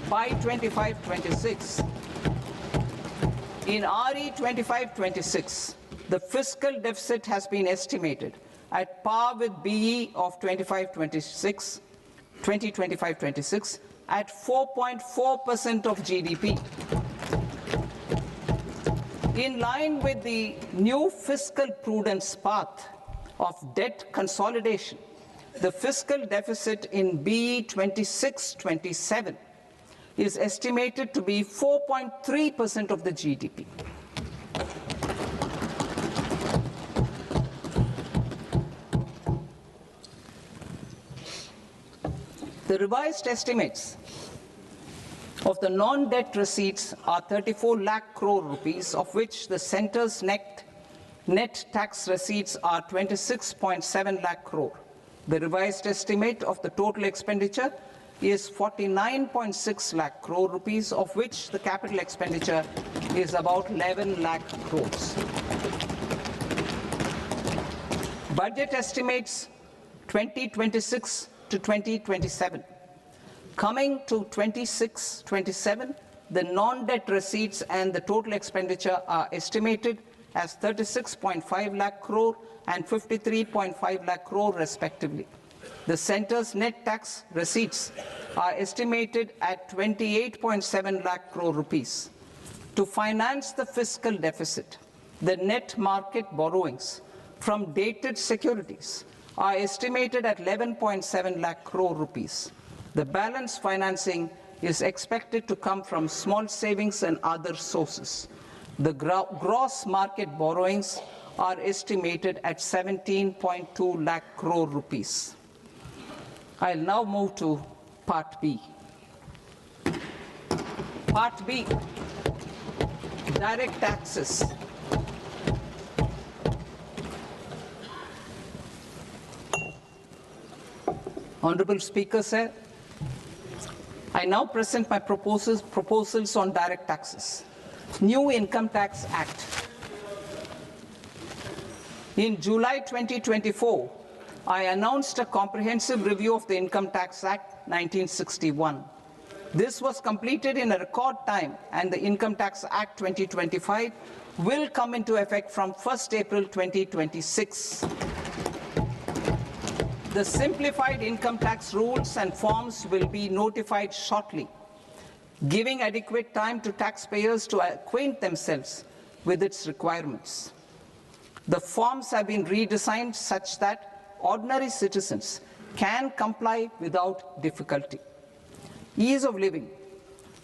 by 25-26. In RE 25-26, the fiscal deficit has been estimated at par with BE of 2025-26 at 4.4% of GDP. In line with the new fiscal prudence path of debt consolidation, the fiscal deficit in BE 26-27 is estimated to be 4.3% of the GDP. The revised estimates of the non-debt receipts are 34 lakh crore rupees, of which the centre's net tax receipts are 26.7 lakh crore. The revised estimate of the total expenditure is 49.6 lakh crore rupees, of which the capital expenditure is about 11 lakh crores. Budget estimates 2026 to 2027. Coming to 26-27, the non-debt receipts and the total expenditure are estimated as 36.5 lakh crore and 53.5 lakh crore respectively. The centre's net tax receipts are estimated at 28.7 lakh crore rupees. To finance the fiscal deficit, the net market borrowings from dated securities are estimated at 11.7 lakh crore rupees. The balance financing is expected to come from small savings and other sources. The gross market borrowings are estimated at 17.2 lakh crore rupees. I'll now move to Part B. Part B, direct taxes. Honorable Speaker, sir, I now present my proposals on direct taxes. New Income Tax Act. In July 2024, I announced a comprehensive review of the Income Tax Act 1961. This was completed in a record time, and the Income Tax Act 2025 will come into effect from 1st April 2026. The simplified income tax rules and forms will be notified shortly, giving adequate time to taxpayers to acquaint themselves with its requirements. The forms have been redesigned such that ordinary citizens can comply without difficulty. Ease of living.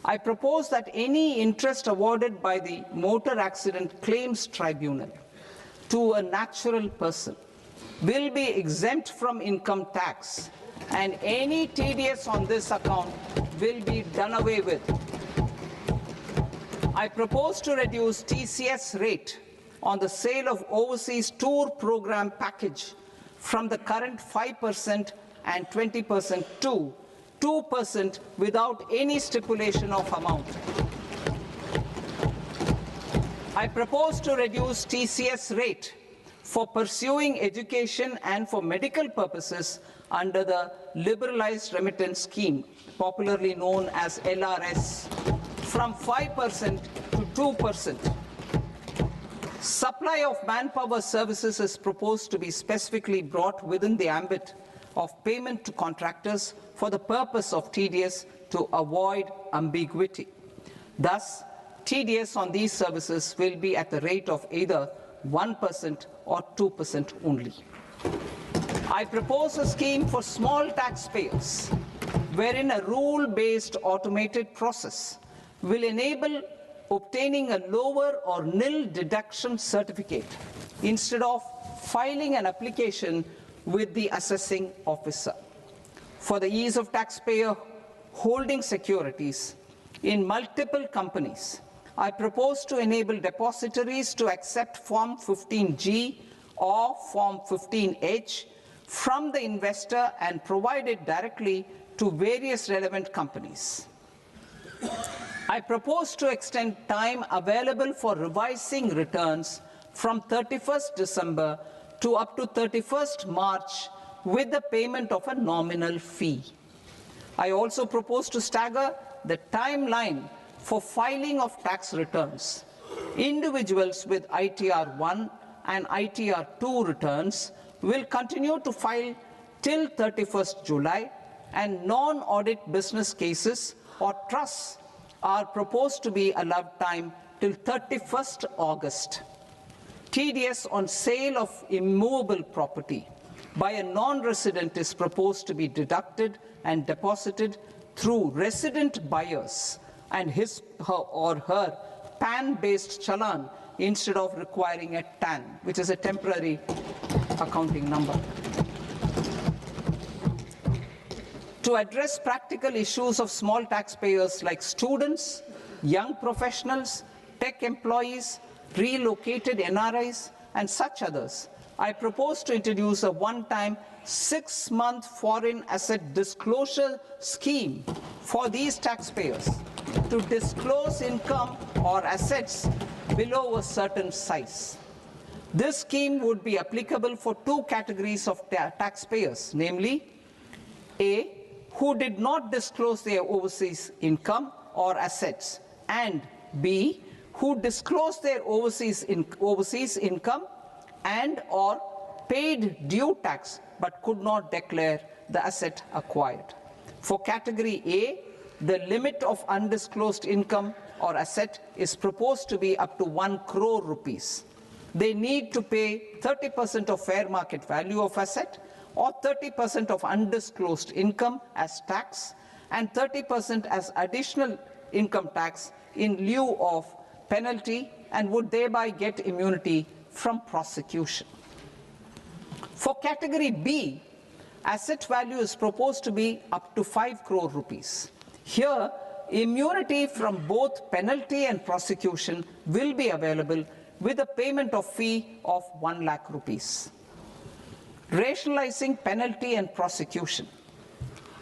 I propose that any interest awarded by the Motor Accident Claims Tribunal to a natural person will be exempt from income tax, and any TDS on this account will be done away with. I propose to reduce TCS rate on the sale of overseas tour program package from the current 5% and 20% to 2% without any stipulation of amount. I propose to reduce TCS rate for pursuing education and for medical purposes under the Liberalized Remittance Scheme, popularly known as LRS, from 5% to 2%. Supply of manpower services is proposed to be specifically brought within the ambit of payment to contractors for the purpose of TDS to avoid ambiguity. Thus, TDS on these services will be at the rate of either 1% or 2% only. I propose a scheme for small taxpayers, wherein a rule-based automated process will enable obtaining a lower or nil deduction certificate instead of filing an application with the assessing officer. For the ease of taxpayer holding securities in multiple companies, I propose to enable depositories to accept Form 15G or Form 15H from the investor and provide it directly to various relevant companies. I propose to extend time available for revising returns from 31st December to up to 31st March with the payment of a nominal fee. I also propose to stagger the timeline for filing of tax returns. Individuals with ITR 1 and ITR 2 returns will continue to file till 31st July, and non-audit business cases or trusts are proposed to be allowed time till 31st August. TDS on sale of immovable property by a non-resident is proposed to be deducted and deposited through resident buyers and his or her PAN-based challan instead of requiring a TAN, which is a temporary accounting number. To address practical issues of small taxpayers like students, young professionals, tech employees, relocated NRIs, and such others, I propose to introduce a one-time 6-month foreign asset disclosure scheme for these taxpayers to disclose income or assets below a certain size. This scheme would be applicable for two categories of taxpayers, namely, A, who did not disclose their overseas income or assets, and B, who disclosed their overseas income and or paid due tax but could not declare the asset acquired. For category A, the limit of undisclosed income or asset is proposed to be up to 1 crore rupees. they need to pay 30% of fair market value of asset or 30% of undisclosed income as tax and 30% as additional income tax in lieu of penalty, and would thereby get immunity from prosecution. For category B, asset value is proposed to be up to 5 crore rupees. Here, immunity from both penalty and prosecution will be available with a payment of fee of 1 lakh rupees. Rationalizing penalty and prosecution.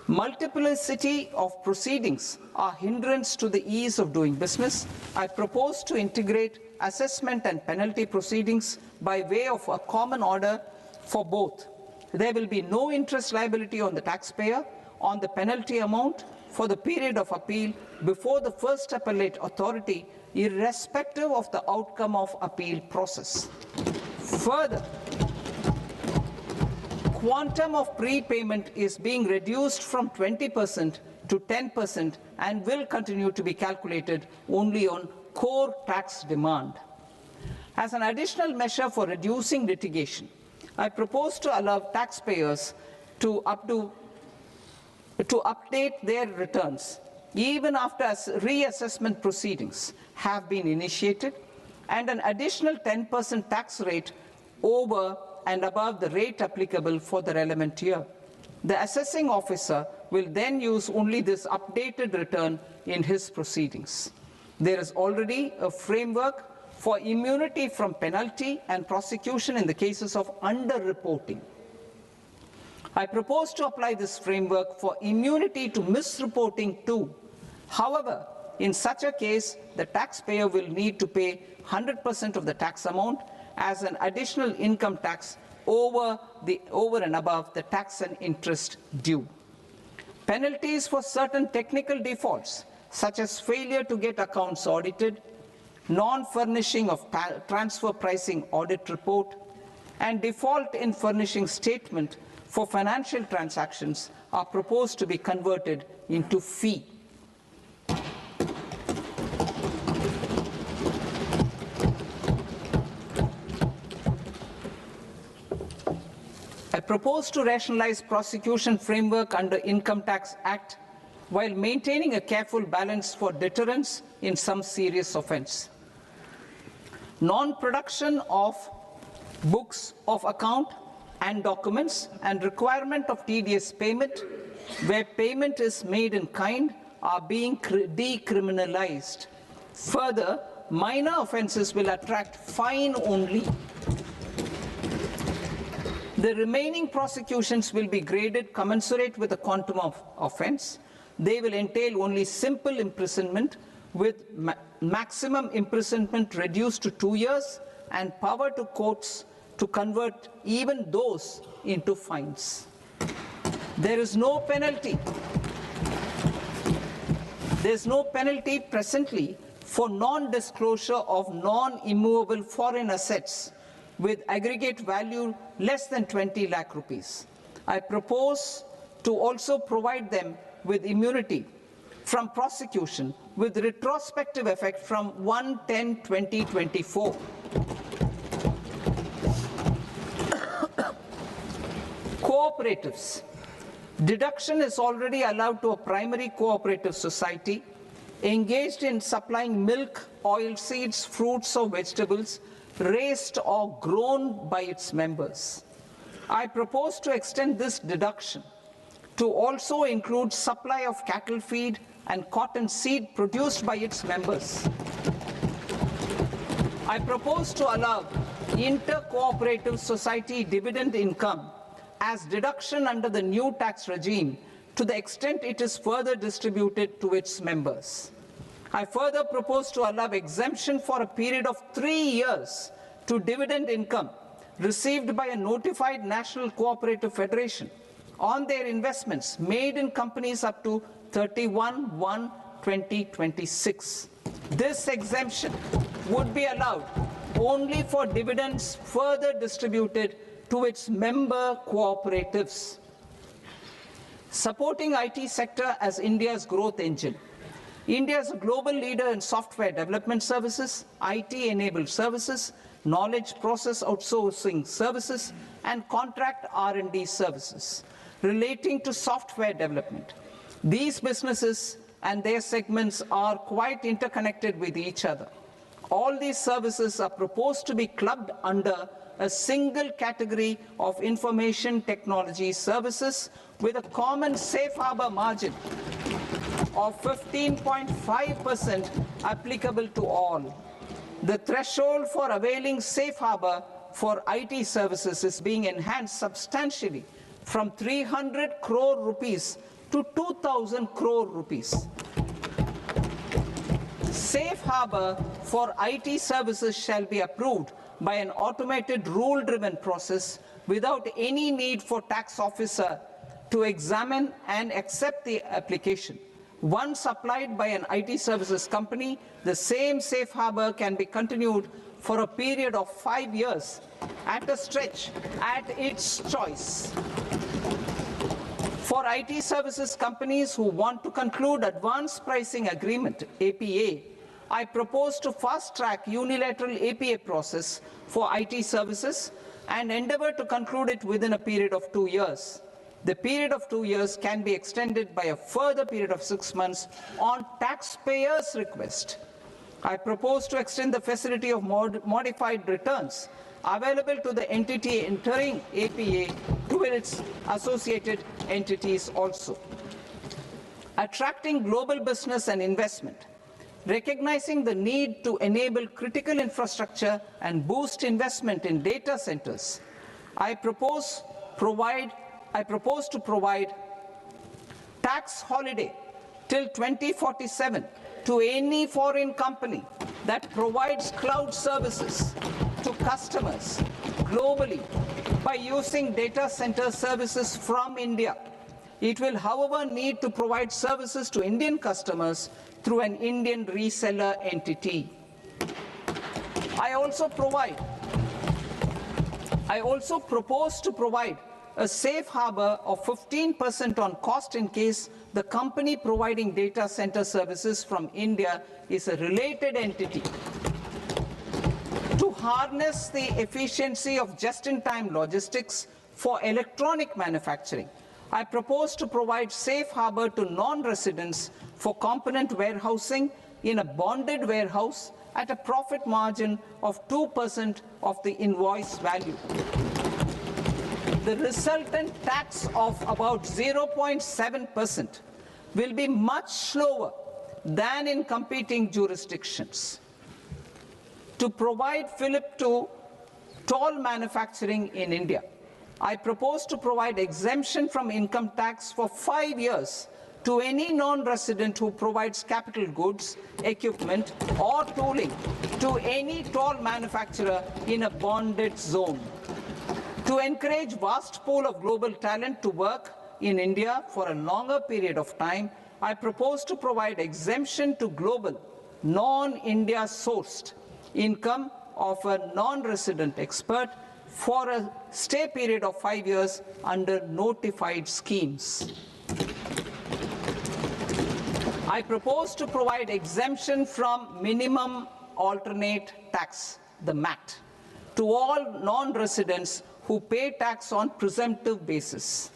Multiplicity of proceedings are hindrance to the ease of doing business. I propose to integrate assessment and penalty proceedings by way of a common order for both. There will be no interest liability on the taxpayer on the penalty amount for the period of appeal before the first appellate authority, irrespective of the outcome of appeal process. Further, quantum of prepayment is being reduced from 20% to 10% and will continue to be calculated only on core tax demand. As an additional measure for reducing litigation, I propose to allow taxpayers to update their returns even after reassessment proceedings have been initiated, and an additional 10% tax rate over and above the rate applicable for the relevant year. The assessing officer will then use only this updated return in his proceedings. There is already a framework for immunity from penalty and prosecution in the cases of underreporting. I propose to apply this framework for immunity to misreporting too. However, in such a case, the taxpayer will need to pay 100% of the tax amount as an additional income tax over and above the tax and interest due. Penalties for certain technical defaults, such as failure to get accounts audited, non-furnishing of transfer pricing audit report, and default in furnishing statement for financial transactions are proposed to be converted into fee. I propose to rationalize prosecution framework under Income Tax Act while maintaining a careful balance for deterrence in some serious offence. Non-production of books of account and documents and requirement of TDS payment where payment is made in kind are being decriminalized. Further, minor offences will attract fine only. The remaining prosecutions will be graded commensurate with the quantum of offence. They will entail only simple imprisonment with maximum imprisonment reduced to 2 years and power to courts to convert even those into fines. There is no penalty. There is no penalty presently for non-disclosure of non-immovable foreign assets with aggregate value less than 20 lakh rupees. I propose to also provide them with immunity from prosecution with retrospective effect from 1/10/2024. Cooperatives. Deduction is already allowed to a primary cooperative society engaged in supplying milk, oilseeds, fruits or vegetables raised or grown by its members. I propose to extend this deduction to also include supply of cattle feed and cotton seed produced by its members. I propose to allow inter-cooperative society dividend income as deduction under the new tax regime to the extent it is further distributed to its members. I further propose to allow exemption for a period of 3 years to dividend income received by a notified national cooperative federation on their investments made in companies up to 31/1/2026. This exemption would be allowed only for dividends further distributed to its member cooperatives. Supporting IT sector as India's growth engine. India is a global leader in software development services, IT-enabled services, knowledge process outsourcing services, and contract R&D services relating to software development. These businesses and their segments are quite interconnected with each other. All these services are proposed to be clubbed under a single category of information technology services with a common safe harbor margin of 15.5% applicable to all. The threshold for availing safe harbor for IT services is being enhanced substantially from 300 crore rupees to 2,000 crore rupees. Safe harbor for IT services shall be approved by an automated rule-driven process without any need for tax officer to examine and accept the application. Once applied by an IT services company, the same safe harbor can be continued for a period of 5 years at a stretch at its choice. For IT services companies who want to conclude advanced pricing agreement, APA, I propose to fast-track unilateral APA process for IT services and endeavor to conclude it within a period of 2 years. The period of 2 years can be extended by a further period of 6 months on taxpayers' request. I propose to extend the facility of modified returns available to the entity entering APA to its associated entities also. Attracting global business and investment. Recognizing the need to enable critical infrastructure and boost investment in data centers, I propose to provide tax holiday till 2047 to any foreign company that provides cloud services to customers globally by using data center services from India. It will, however, need to provide services to Indian customers through an Indian reseller entity. I also propose to provide a safe harbor of 15% on cost in case the company providing data center services from India is a related entity. To harness the efficiency of just-in-time logistics for electronic manufacturing, I propose to provide safe harbor to non-residents for component warehousing in a bonded warehouse at a profit margin of 2% of the invoice value. The resultant tax of about 0.7% will be much lower than in competing jurisdictions. To provide fillip to toll manufacturing in India, I propose to provide exemption from income tax for 5 years to any non-resident who provides capital goods, equipment, or tooling to any toll manufacturer in a bonded zone. To encourage vast pool of global talent to work in India for a longer period of time, I propose to provide exemption to global, non-India sourced income of a non-resident expert for a stay period of 5 years under notified schemes. I propose to provide exemption from minimum alternate tax, the MAT, to all non-residents who pay tax on presumptive basis.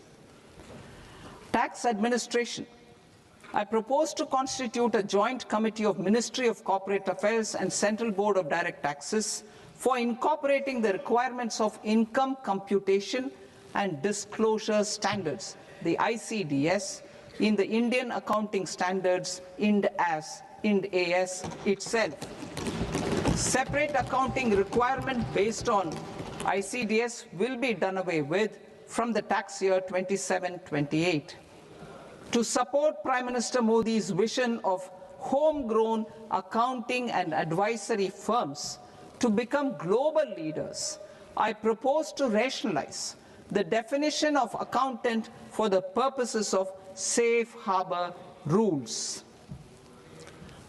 Tax administration. I propose to constitute a joint committee of Ministry of Corporate Affairs and Central Board of Direct Taxes for incorporating the requirements of income computation and disclosure standards, the ICDS, in the Indian Accounting Standards, IND AS itself. Separate accounting requirement based on ICDS will be done away with from the tax year 27-28. To support Prime Minister Modi's vision of homegrown accounting and advisory firms to become global leaders, I propose to rationalize the definition of accountant for the purposes of safe harbor rules.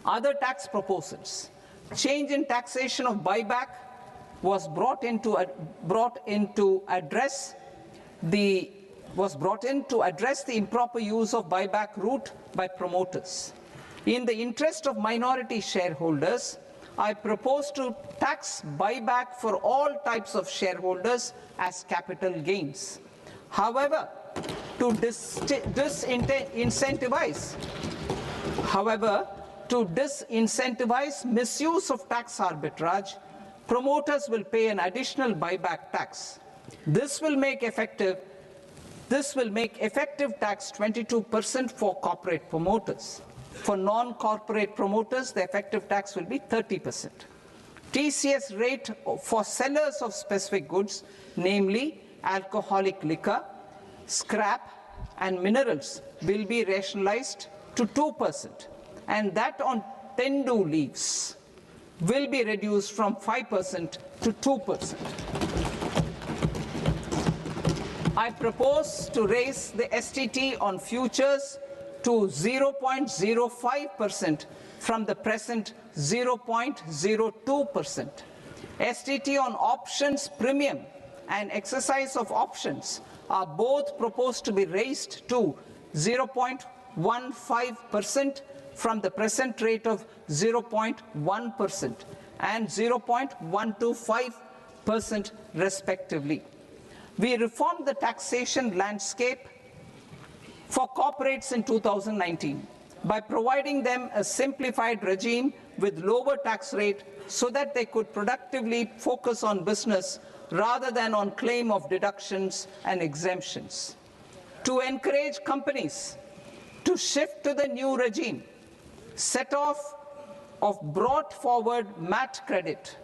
Other tax proposals. Change in taxation of buyback was brought in to address the improper use of buyback route by promoters. In the interest of minority shareholders, I propose to tax buyback for all types of shareholders as capital gains. However, to disincentivize misuse of tax arbitrage, promoters will pay an additional buyback tax. This will make effective tax 22% for corporate promoters. For non-corporate promoters, the effective tax will be 30%. TCS rate for sellers of specific goods, namely alcoholic liquor, scrap, and minerals, will be rationalized to 2%, and that on tendu leaves will be reduced from 5% to 2%. I propose to raise the STT on futures to 0.05% from the present 0.02%. STT on options premium and exercise of options are both proposed to be raised to 0.15% from the present rate of 0.1% and 0.125% respectively. We reformed the taxation landscape for corporates in 2019 by providing them a simplified regime with lower tax rate so that they could productively focus on business rather than on claim of deductions and exemptions. To encourage companies to shift to the new regime, set off of brought forward MAT credit,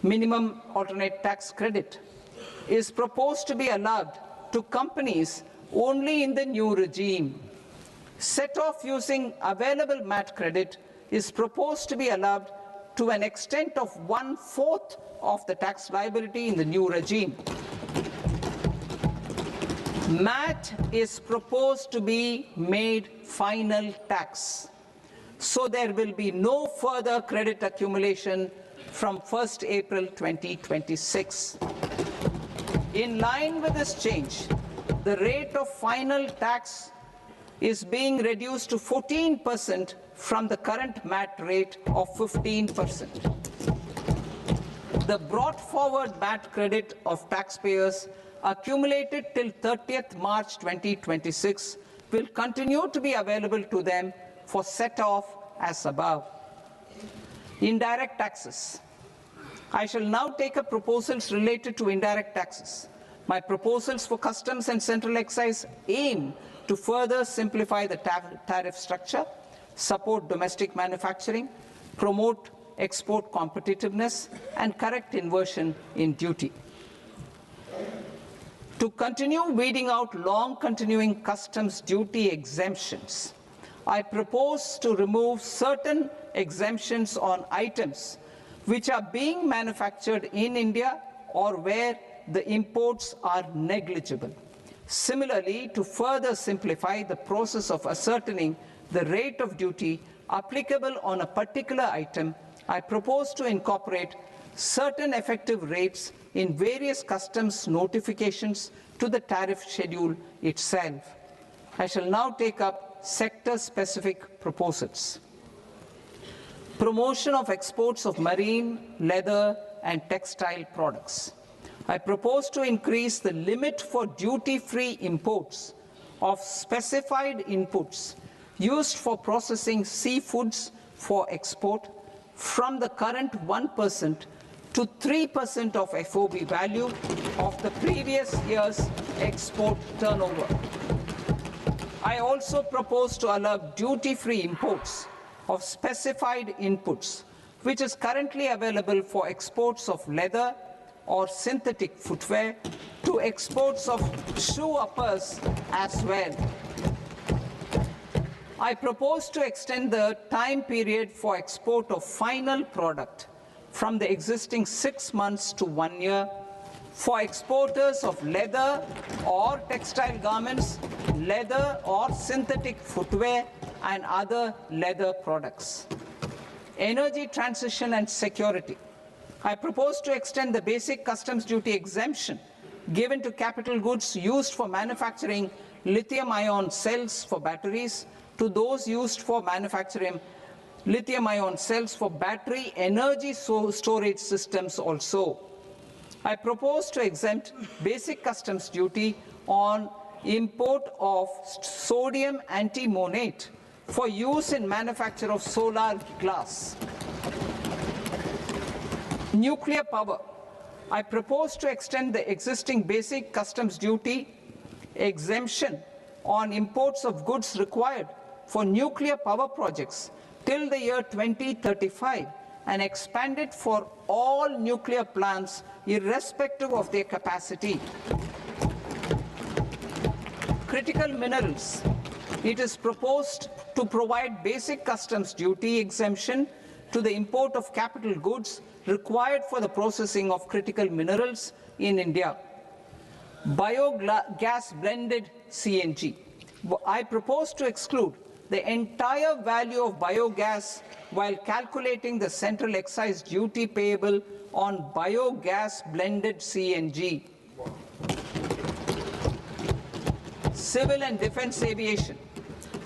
minimum alternate tax credit, is proposed to be allowed to companies only in the new regime. Set off using available MAT credit is proposed to be allowed to an extent of 1/4 of the tax liability in the new regime. MAT is proposed to be made final tax, so there will be no further credit accumulation from 1st April 2026. In line with this change, the rate of final tax is being reduced to 14% from the current MAT rate of 15%. The brought forward MAT credit of taxpayers accumulated till 30th March 2026 will continue to be available to them for set-off as above. Indirect taxes. I shall now take up proposals related to indirect taxes. My proposals for customs and central excise aim to further simplify the tariff structure, support domestic manufacturing, promote export competitiveness, and correct inversion in duty. To continue weeding out long-continuing customs duty exemptions, I propose to remove certain exemptions on items which are being manufactured in India or where the imports are negligible. Similarly, to further simplify the process of ascertaining the rate of duty applicable on a particular item, I propose to incorporate certain effective rates in various customs notifications to the tariff schedule itself. I shall now take up sector-specific proposals. Promotion of exports of marine, leather, and textile products. I propose to increase the limit for duty-free imports of specified inputs used for processing seafoods for export from the current 1% to 3% of FOB value of the previous year's export turnover. I also propose to allow duty-free imports of specified inputs, which is currently available for exports of leather or synthetic footwear, to exports of shoe uppers as well. I propose to extend the time period for export of final product from the existing 6 months to 1 year for exporters of leather or textile garments, leather or synthetic footwear, and other leather products. Energy transition and security. I propose to extend the basic customs duty exemption given to capital goods used for manufacturing lithium-ion cells for batteries to those used for manufacturing lithium-ion cells for battery energy storage systems also. I propose to exempt basic customs duty on import of sodium antimonate for use in manufacture of solar glass. Nuclear power. I propose to extend the existing basic customs duty exemption on imports of goods required for nuclear power projects till the year 2035 and expand it for all nuclear plants irrespective of their capacity. Critical minerals. It is proposed to provide basic customs duty exemption to the import of capital goods required for the processing of critical minerals in India. Biogas blended CNG. I propose to exclude the entire value of biogas while calculating the central excise duty payable on biogas blended CNG. Civil and defense aviation.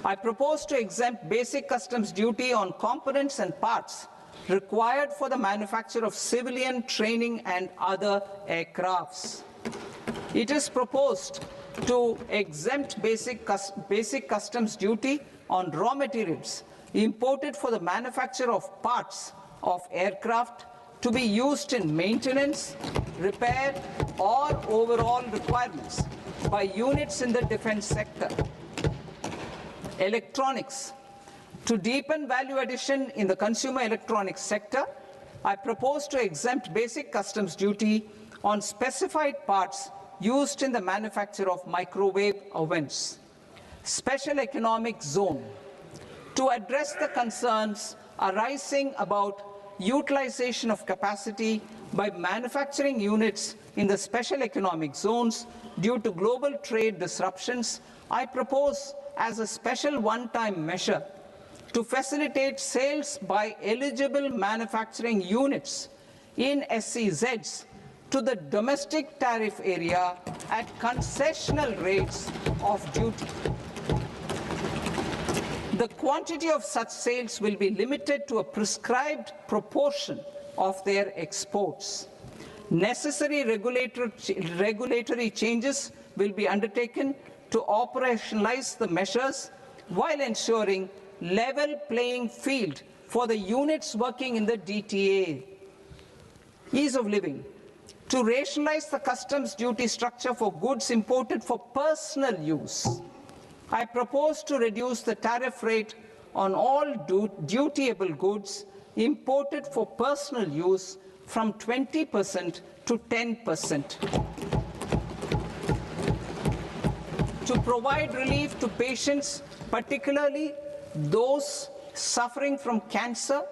I propose to exempt basic customs duty on components and parts required for the manufacture of civilian training and other aircrafts. It is proposed to exempt basic customs duty on raw materials imported for the manufacture of parts of aircraft to be used in maintenance, repair, or overall requirements by units in the defense sector. Electronics. To deepen value addition in the consumer electronics sector, I propose to exempt basic customs duty on specified parts used in the manufacture of microwave ovens. Special economic zone. To address the concerns arising about utilization of capacity by manufacturing units in the special economic zones due to global trade disruptions, I propose as a special one-time measure to facilitate sales by eligible manufacturing units in SEZs to the domestic tariff area at concessional rates of duty. The quantity of such sales will be limited to a prescribed proportion of their exports. Necessary regulatory changes will be undertaken to operationalize the measures while ensuring level playing field for the units working in the DTA. Ease of living. To rationalize the customs duty structure for goods imported for personal use, I propose to reduce the tariff rate on all dutiable goods imported for personal use from 20% to 10%. To provide relief to patients, particularly those suffering from cancer,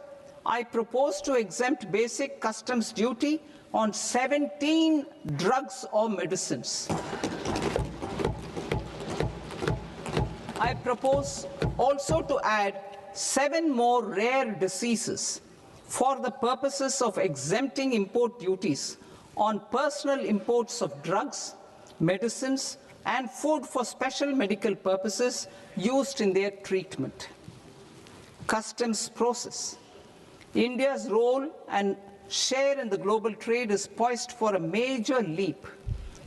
I propose to exempt basic customs duty on 17 drugs or medicines. I propose also to add 7 more rare diseases for the purposes of exempting import duties on personal imports of drugs, medicines, and food for special medical purposes used in their treatment. Customs process. India's role and share in the global trade is poised for a major leap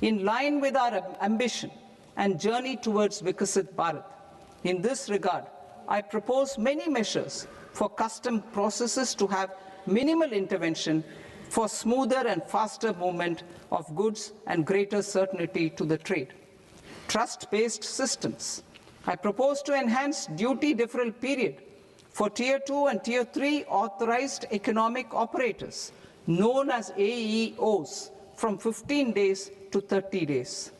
in line with our ambition and journey towards Vikasit Bharat. In this regard, I propose many measures for custom processes to have minimal intervention for smoother and faster movement of goods and greater certainty to the trade. Trust-based systems. I propose to enhance duty deferral period for Tier 2 and Tier 3 authorized economic operators, known as AEOs, from 15 days to 30 days.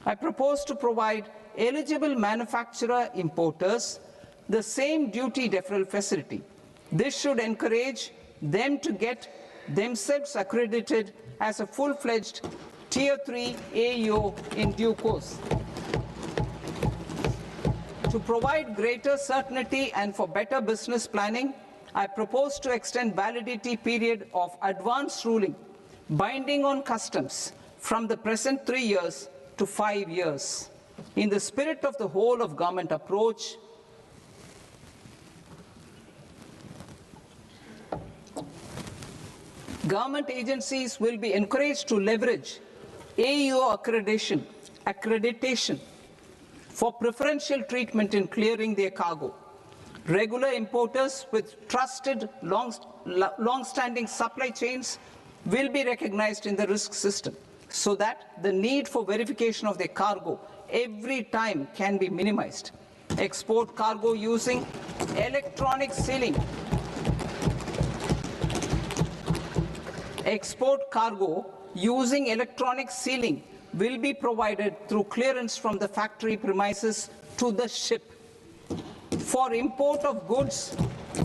I propose to provide eligible manufacturer importers the same duty deferral facility. This should encourage them to get themselves accredited as a full-fledged Tier 3 AEO in due course. To provide greater certainty and for better business planning, I propose to extend validity period of advance ruling binding on customs from the present 3 years to 5 years. In the spirit of the whole of government approach, Government agencies will be encouraged to leverage AEO accreditation for preferential treatment in clearing their cargo. Regular importers with trusted long-standing supply chains will be recognized in the risk system so that the need for verification of their cargo every time can be minimized. Export cargo using electronic sealing. Export cargo using electronic sealing will be provided through clearance from the factory premises to the ship. For import of goods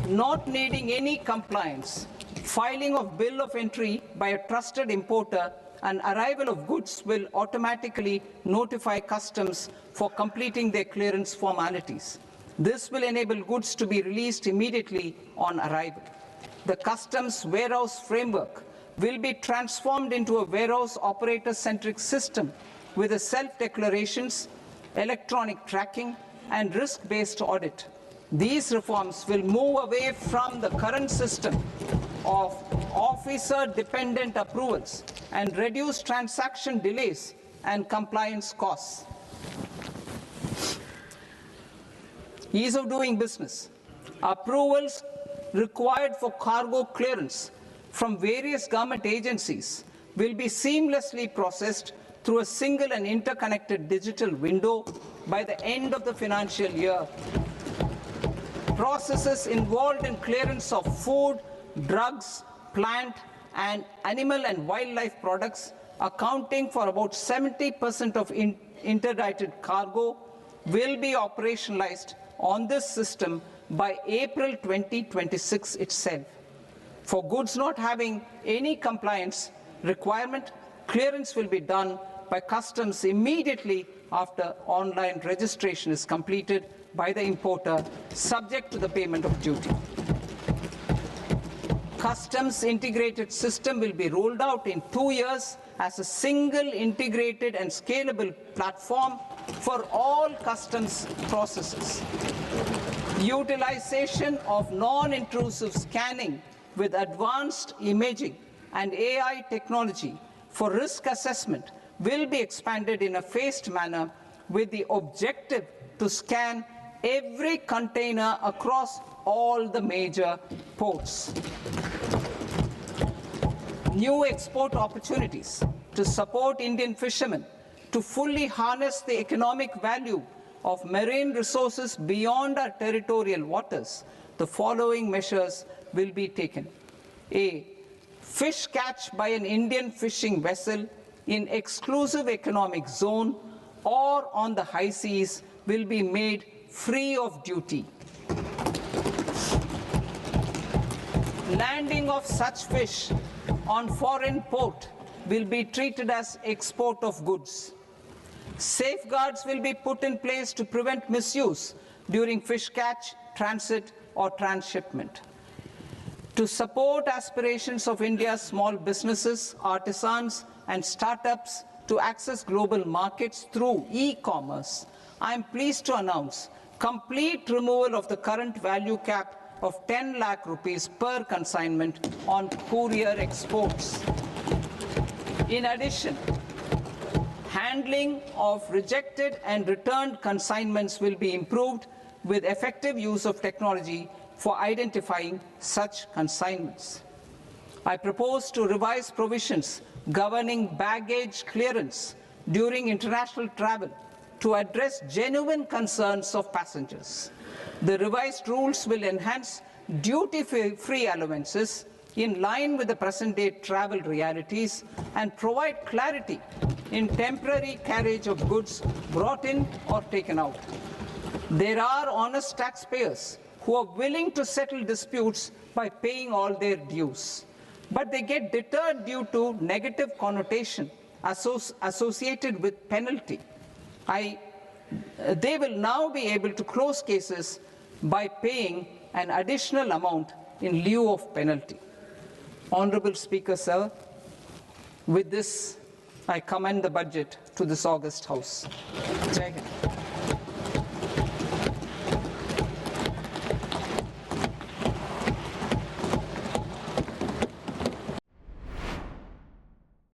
not needing any compliance, filing of bill of entry by a trusted importer and arrival of goods will automatically notify customs for completing their clearance formalities. This will enable goods to be released immediately on arrival. The customs warehouse framework will be transformed into a warehouse operator-centric system with a self-declarations, electronic tracking, and risk-based audit. These reforms will move away from the current system of officer-dependent approvals and reduce transaction delays and compliance costs. Ease of doing business. Approvals required for cargo clearance from various government agencies will be seamlessly processed through a single and interconnected digital window by the end of the financial year. Processes involved in clearance of food, drugs, plant, and animal and wildlife products, accounting for about 70% of interdicted cargo, will be operationalized on this system by April 2026 itself. For goods not having any compliance requirement, clearance will be done by customs immediately after online registration is completed by the importer, subject to the payment of duty. Customs integrated system will be rolled out in 2 years as a single integrated and scalable platform for all customs processes. Utilization of non-intrusive scanning with advanced imaging and AI technology for risk assessment will be expanded in a phased manner with the objective to scan every container across all the major ports. New export opportunities to support Indian fishermen to fully harness the economic value of marine resources beyond our territorial waters. The following measures will be taken. A. Fish catch by an Indian fishing vessel in exclusive economic zone or on the high seas will be made free of duty. Landing of such fish on foreign port will be treated as export of goods. Safeguards will be put in place to prevent misuse during fish catch, transit, or transshipment. To support aspirations of India's small businesses, artisans, and startups to access global markets through e-commerce, I am pleased to announce complete removal of the current value cap of 10 lakh rupees per consignment on courier exports. In addition, handling of rejected and returned consignments will be improved with effective use of technology for identifying such consignments. I propose to revise provisions governing baggage clearance during international travel to address genuine concerns of passengers. The revised rules will enhance duty-free allowances in line with the present-day travel realities and provide clarity in temporary carriage of goods brought in or taken out. There are honest taxpayers who are willing to settle disputes by paying all their dues, but they get deterred due to negative connotation associated with penalty. They will now be able to close cases by paying an additional amount in lieu of penalty. Honorable Speaker, sir, with this, I commend the budget to this august House. Jai Hind.